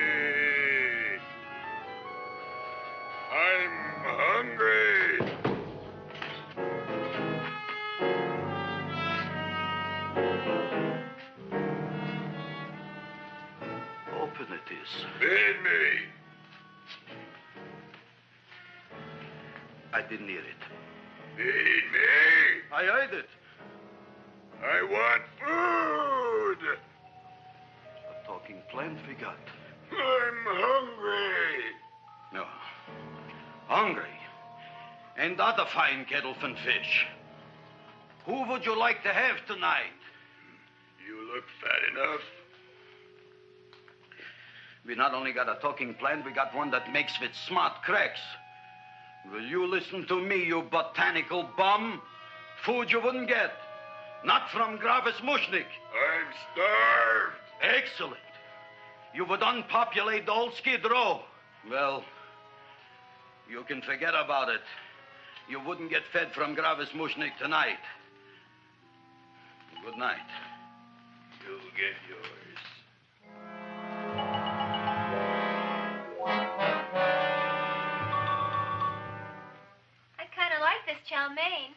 I'm hungry. Open it is. Feed me. I didn't hear it. Feed me. I heard it. I want food. A talking plant we got. I'm hungry. No. Hungry. And other fine kettlefen fish. Who would you like to have tonight? You look fat enough. We not only got a talking plant, we got one that makes with smart cracks. Will you listen to me, you botanical bum? Food you wouldn't get. Not from Gravis Mushnik. I'm starved. Excellent. You would unpopulate the old Skid Row. Well, you can forget about it. You wouldn't get fed from Gravis Mushnik tonight. Good night. You'll get yours. I kind of like this chow mein.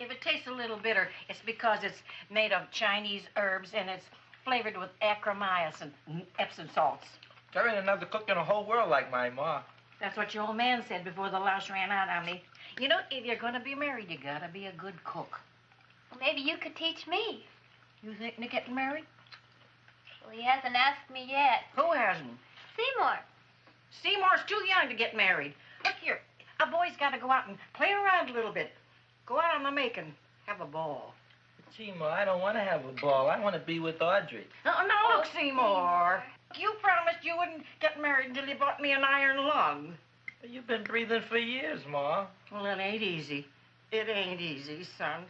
If it tastes a little bitter, it's because it's made of Chinese herbs and it's flavored with acromyas and Epsom salts. There ain't another cook in the whole world like my ma. That's what your old man said before the louse ran out on me. You know, if you're going to be married, you got to be a good cook. Well, maybe you could teach me. You think Nick getting married? Well, he hasn't asked me yet. Who hasn't? Seymour. Seymour's too young to get married. Look here, a boy's got to go out and play around a little bit. Go out on the make and have a ball. Gee, Ma, I don't want to have a ball. I want to be with Audrey. No, look, Seymour. You promised you wouldn't get married until you bought me an iron lung. You've been breathing for years, Ma. Well, it ain't easy. It ain't easy, son.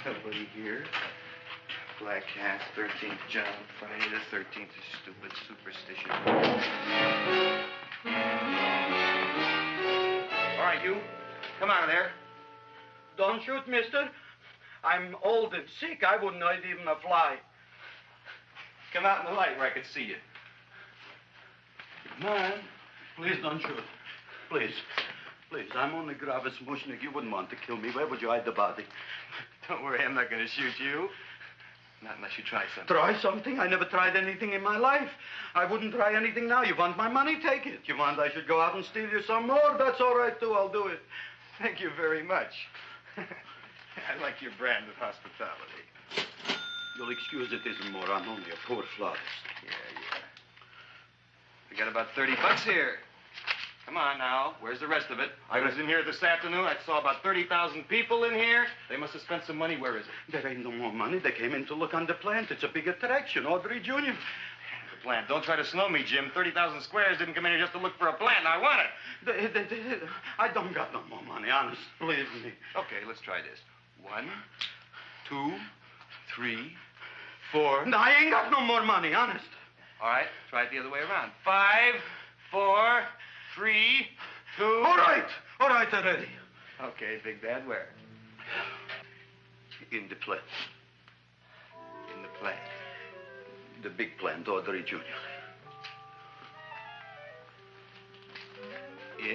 Nobody here. Black Cat, 13th John, Friday the 13th is stupid superstition. All right, you. Come out of there. Don't shoot, mister. I'm old and sick. I wouldn't hurt even a fly. Come out in the light where I can see you. Man, please don't shoot. Please. Please, I'm only Gravis Mushnik. You wouldn't want to kill me. Where would you hide the body? Don't worry, I'm not going to shoot you. Not unless you try something. Try something? I never tried anything in my life. I wouldn't try anything now. You want my money? Take it. You want I should go out and steal you some more? That's all right, too. I'll do it. Thank you very much. I like your brand of hospitality. You'll excuse it isn't more. I'm only a poor florist. Yeah. We got about $30 here. Come on now. Where's the rest of it? I was in here this afternoon. I saw about 30,000 people in here. They must have spent some money. Where is it? There ain't no more money. They came in to look on the plant. It's a big attraction. Audrey Jr. The plant. Don't try to snow me, Jim. 30,000 squares didn't come in here just to look for a plant. I want it. I don't got no more money, honest. Believe me. Okay, let's try this. 1, 2, 3, 4. No, I ain't got no more money, honest. All right, try it the other way around. 5, 4, 3, 2. All right already. Okay, Big Bad, where? In the plant. In the plant. The big plant, Audrey Jr.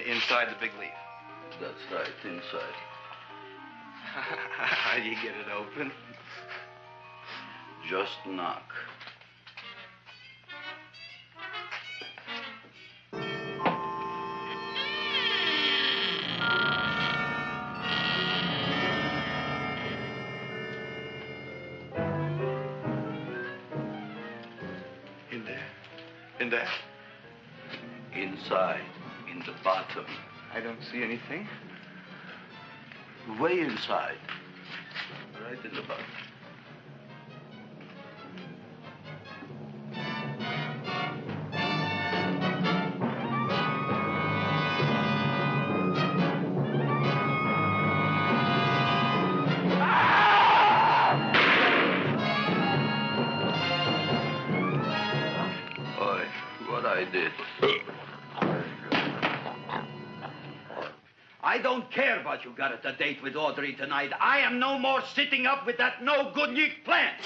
Inside the big leaf. That's right, inside. How do you get it open? Just knock. In there? Inside, in the bottom. I don't see anything. Way inside. Right in the bottom. I don't care about you got at the date with Audrey tonight. I am no more sitting up with that no-good Nick plant.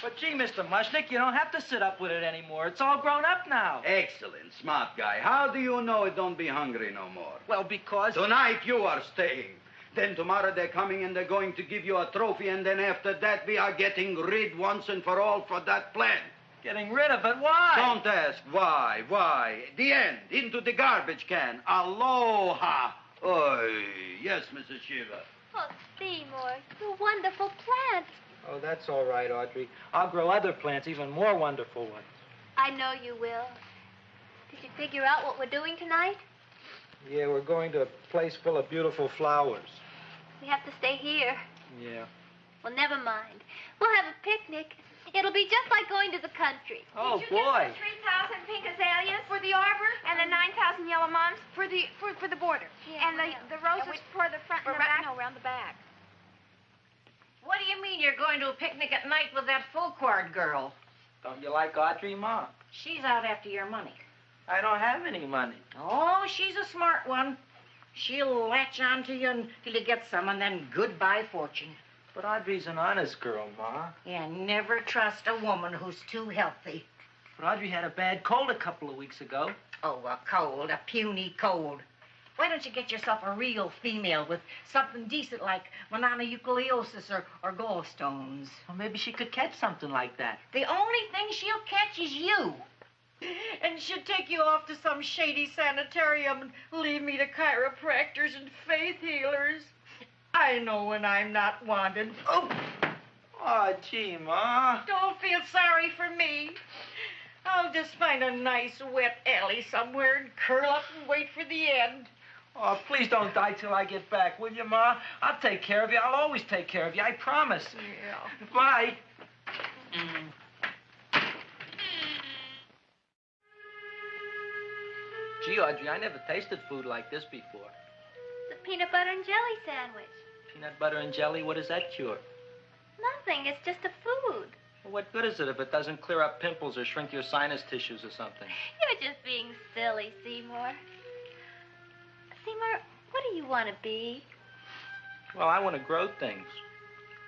But gee, Mr. Mushnik, you don't have to sit up with it anymore. It's all grown up now. Excellent, smart guy. How do you know it don't be hungry no more? Well, because... Tonight you are staying. Then tomorrow they're coming and they're going to give you a trophy, and then after that we are getting rid once and for all for that plant. Getting rid of it? Why? Don't ask why. Why? The end. Into the garbage can. Aloha. Oy. Yes, Mrs. Shiva. Oh, Seymour, you wonderful plant. Oh, that's all right, Audrey. I'll grow other plants, even more wonderful ones. I know you will. Did you figure out what we're doing tonight? Yeah, we're going to a place full of beautiful flowers. We have to stay here. Yeah. Well, never mind. We'll have a picnic. It'll be just like going to the country. Oh, Did you boy. get the 3,000 pink azaleas for the arbor and the 9,000 yellow mums for the border? Yeah, and the roses for the front and the back? No, around the back. What do you mean you're going to a picnic at night with that full-cord girl? Don't you like Audrey, Ma? She's out after your money. I don't have any money. Oh, she's a smart one. She'll latch on to you until you get some, and then goodbye fortune. But Audrey's an honest girl, Ma. Yeah, never trust a woman who's too healthy. But Audrey had a bad cold a couple of weeks ago. Oh, a cold, a puny cold. Why don't you get yourself a real female with something decent like mononucleosis or gallstones? Well, maybe she could catch something like that. The only thing she'll catch is you. And she'd take you off to some shady sanitarium and leave me to chiropractors and faith healers. I know when I'm not wanted. Oh, gee, Ma. Don't feel sorry for me. I'll just find a nice wet alley somewhere and curl up and wait for the end. Oh, please don't die till I get back, will you, Ma? I'll take care of you. I'll always take care of you. I promise. Yeah. Bye. Gee, Audrey, I never tasted food like this before. It's a peanut butter and jelly sandwich. Peanut butter and jelly, what does that cure? Nothing. It's just a food. Well, what good is it if it doesn't clear up pimples or shrink your sinus tissues or something? You're just being silly, Seymour. Seymour, what do you want to be? Well, I want to grow things.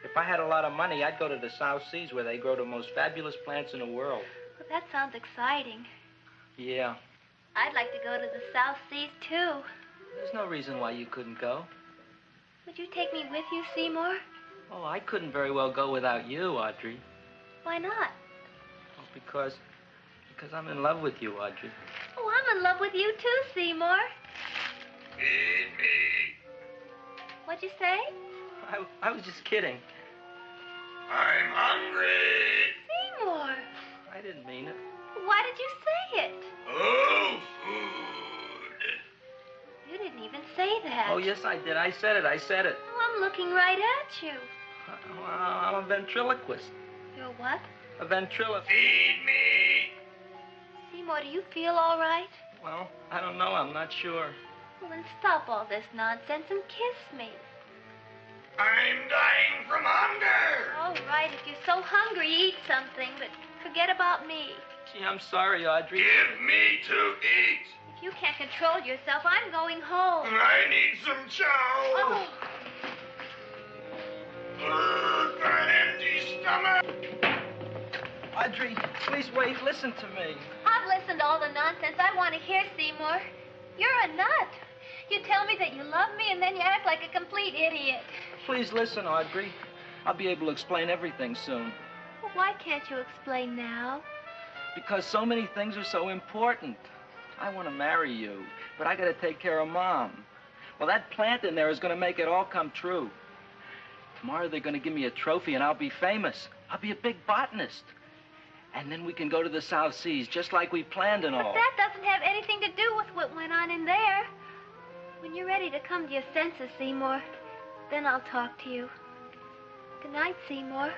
If I had a lot of money, I'd go to the South Seas where they grow the most fabulous plants in the world. Well, that sounds exciting. Yeah. I'd like to go to the South Seas, too. There's no reason why you couldn't go. Would you take me with you, Seymour? Oh, I couldn't very well go without you, Audrey. Why not? Oh, because I'm in love with you, Audrey. Oh, I'm in love with you, too, Seymour. Feed me. What'd you say? I was just kidding. I'm hungry. Seymour. I didn't mean it. Why did you say it? Oh, food. You didn't even say that. Oh, yes, I did. I said it. Oh, I'm looking right at you. I'm a ventriloquist. You're what? A ventriloquist. Feed me. Seymour, do you feel all right? Well, I don't know. I'm not sure. Well, then stop all this nonsense and kiss me. I'm dying from hunger. All right, if you're so hungry, eat something, but forget about me. Gee, I'm sorry, Audrey. Give me to eat. If you can't control yourself, I'm going home. I need some chow. Oh. For an empty stomach. Audrey, please wait. Listen to me. I've listened to all the nonsense I want to hear, Seymour. You're a nut. You tell me that you love me, and then you act like a complete idiot. Please listen, Audrey. I'll be able to explain everything soon. Well, why can't you explain now? Because so many things are so important. I want to marry you, but I got to take care of Mom. Well, that plant in there is going to make it all come true. Tomorrow they're going to give me a trophy, and I'll be famous. I'll be a big botanist. And then we can go to the South Seas, just like we planned and all. But that doesn't have anything to do with what went on in there. When you're ready to come to your senses, Seymour, then I'll talk to you. Good night, Seymour.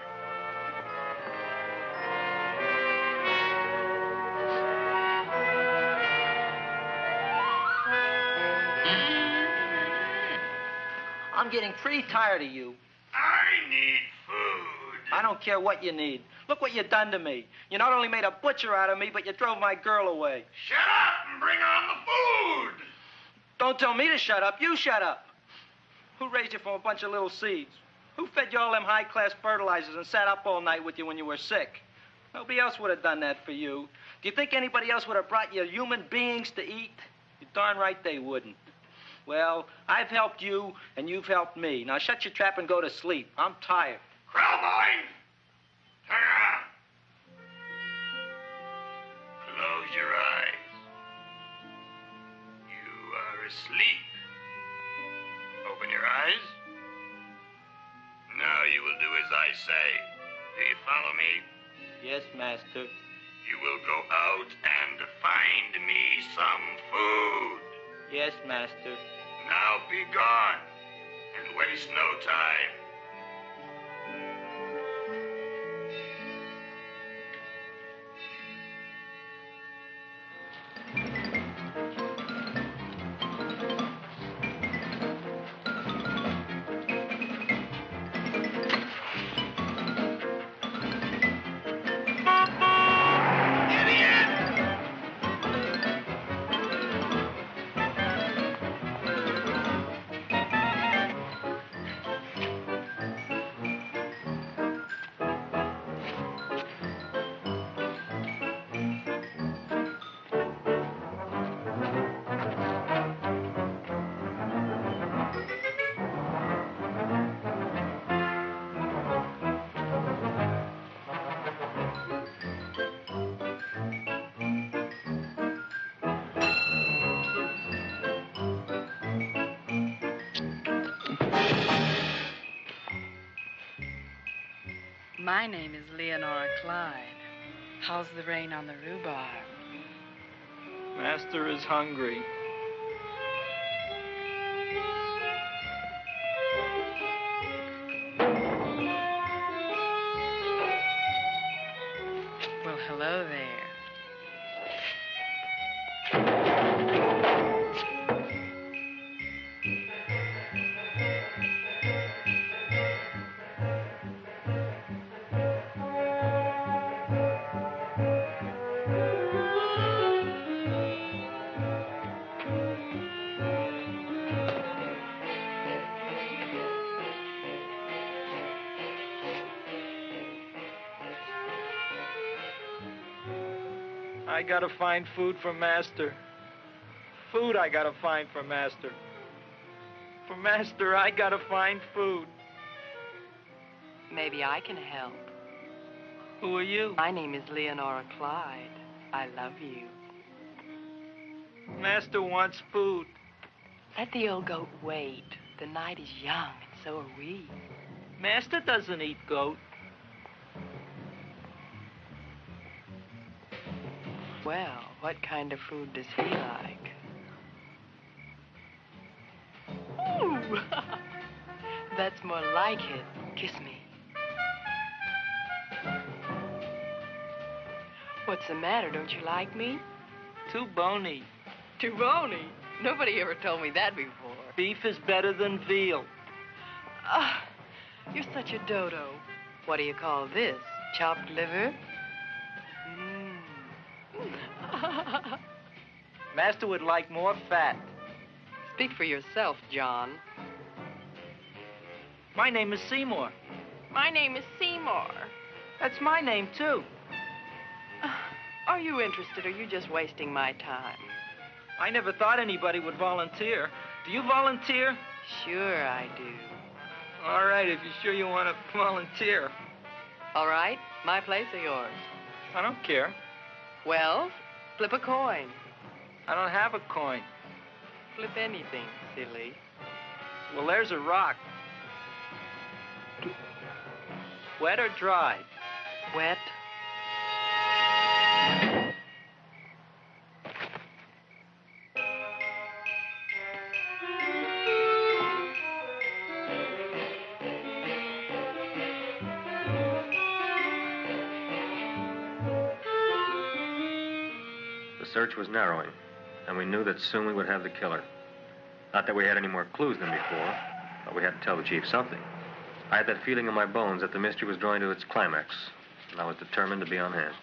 I'm getting pretty tired of you. I need food. I don't care what you need. Look what you done to me. You not only made a butcher out of me, but you drove my girl away. Shut up and bring on the food. Don't tell me to shut up. You shut up. Who raised you from a bunch of little seeds? Who fed you all them high-class fertilizers and sat up all night with you when you were sick? Nobody else would have done that for you. Do you think anybody else would have brought you human beings to eat? You're darn right they wouldn't. Well, I've helped you, and you've helped me. Now shut your trap and go to sleep. I'm tired. Krellboy, turn around. Close your eyes. You are asleep. Open your eyes. Now you will do as I say. Do you follow me? Yes, Master. You will go out and find me some food. Yes, Master. Now be gone and waste no time. My name is Leonora Clyde. How's the rain on the rhubarb? Master is hungry. Well, hello there. I gotta find food for Master. Food I gotta find for Master. For Master, I gotta find food. Maybe I can help. Who are you? My name is Leonora Clyde. I love you. Master wants food. Let the old goat wait. The night is young, and so are we. Master doesn't eat goat. Well, what kind of food does he like? Ooh! That's more like it. Kiss me. What's the matter? Don't you like me? Too bony. Too bony? Nobody ever told me that before. Beef is better than veal. Ah, you're such a dodo. What do you call this? Chopped liver? Master would like more fat. Speak for yourself, John. My name is Seymour. My name is Seymour. That's my name, too. Are you interested, or are you just wasting my time? I never thought anybody would volunteer. Do you volunteer? Sure I do. All right, if you're sure you want to volunteer. All right, my place or yours? I don't care. Well, flip a coin. I don't have a coin. Flip anything, silly. Well, there's a rock. Wet or dry? Wet. The search was narrowing, and we knew that soon we would have the killer. Not that we had any more clues than before, but we had to tell the chief something. I had that feeling in my bones that the mystery was drawing to its climax, and I was determined to be on hand.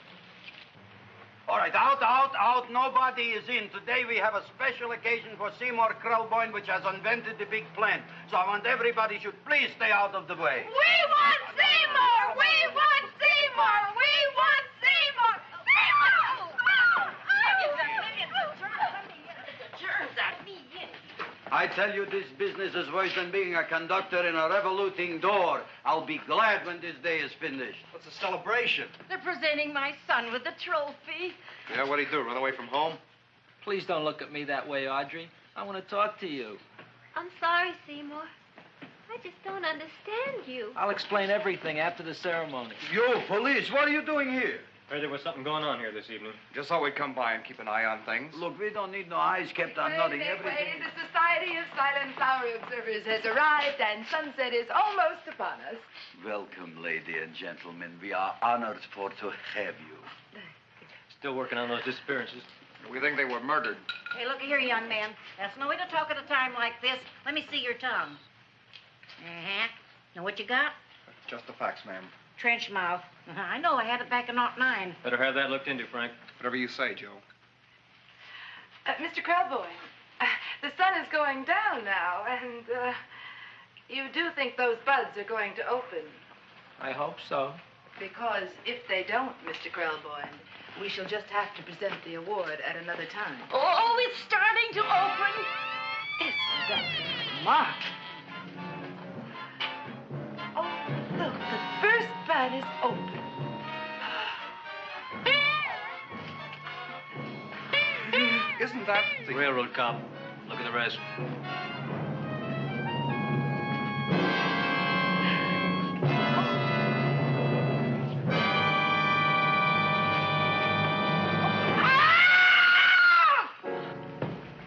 All right, out. Nobody is in. Today we have a special occasion for Seymour Krelboyne, which has invented the big plan. So I want everybody should please stay out of the way. We want Seymour! We want Seymour! We want Seymour! Seymour! I tell you, this business is worse than being a conductor in a revoluting door. I'll be glad when this day is finished. What's a celebration? They're presenting my son with a trophy. Yeah, what'd he do, run away from home? Please don't look at me that way, Audrey. I want to talk to you. I'm sorry, Seymour. I just don't understand you. I'll explain everything after the ceremony. You, police, what are you doing here? Heard there was something going on here this evening. Just thought we'd come by and keep an eye on things. Look, we don't need no eyes kept on nothing. Wait, Everything. the Society of Silent Flower Observers has arrived, and sunset is almost upon us. Welcome, lady and gentlemen. We are honored for to have you. Still working on those disappearances. We think they were murdered. Hey, look here, young man. That's no way to talk at a time like this. Let me see your tongue. Uh-huh. Know what you got? Just the facts, ma'am. Trench mouth. I know. I had it back in '09. Better have that looked into, Frank. Whatever you say, Joe. Mr. Krelboyne, the sun is going down now, and you do think those buds are going to open? I hope so. Because if they don't, Mr. Krelboyne, we shall just have to present the award at another time. Oh, it's starting to open. Isn't that Mark. Oh, look, the first bud is open. Isn't that the railroad cop? Look at the rest.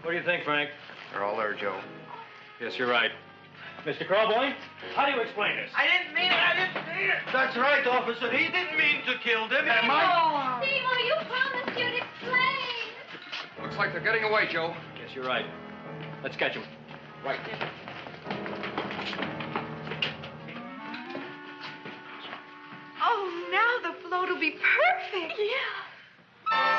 What do you think, Frank? They're all there, Joe. Yes, you're right. Mr. Krelboyne, how do you explain this? I didn't mean it. That's right, officer. He didn't mean to kill them. Am I? Seymour, you promised you'd explain. Looks like they're getting away, Joe. Yes, you're right. Let's catch him. Right. Oh, now the float will be perfect. Yeah.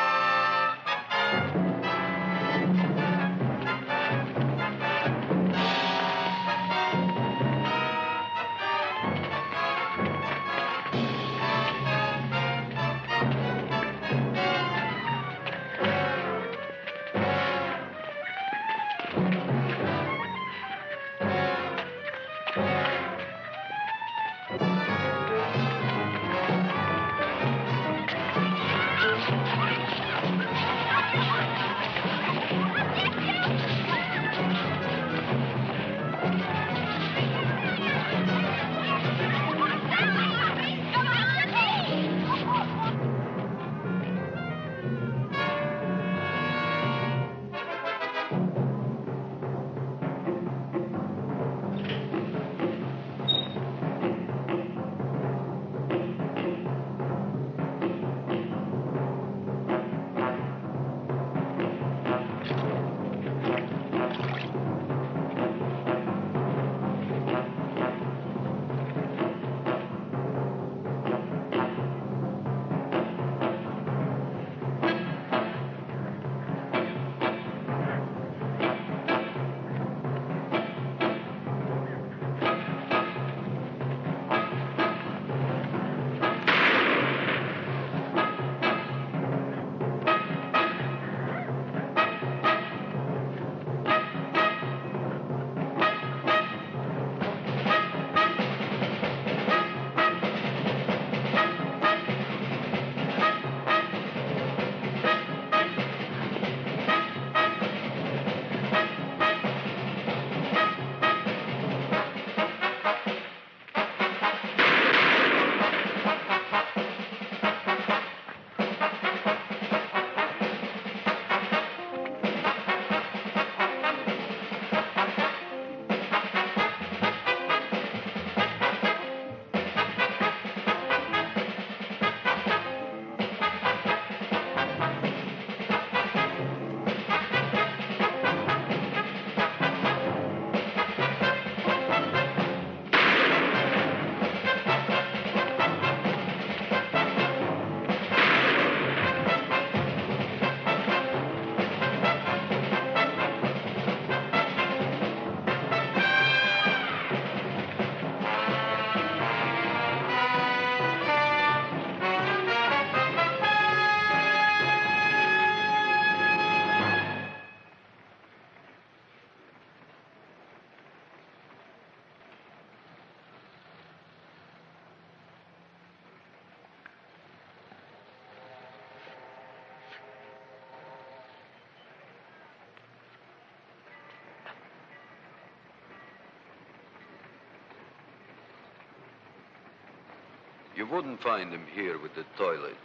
You wouldn't find him here with the toilets.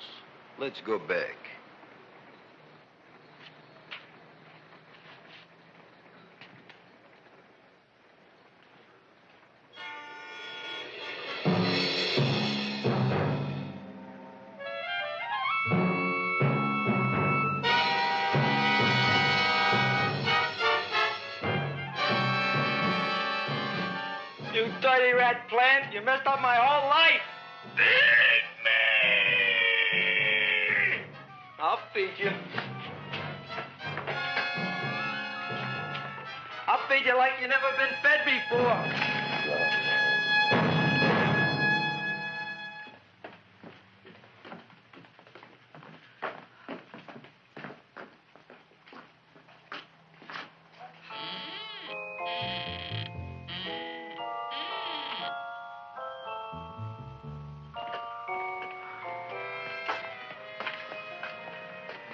Let's go back. You dirty rat plant, you messed up my whole life. Feed me! I'll feed you. I'll feed you like you've never been fed before.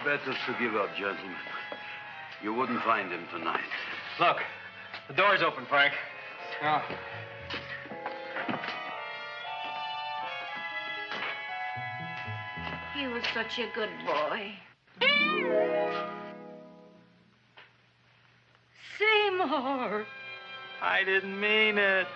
Better to give up, gentlemen. You wouldn't find him tonight. Look, the door's open, Frank. Oh. He was such a good boy. Seymour! I didn't mean it.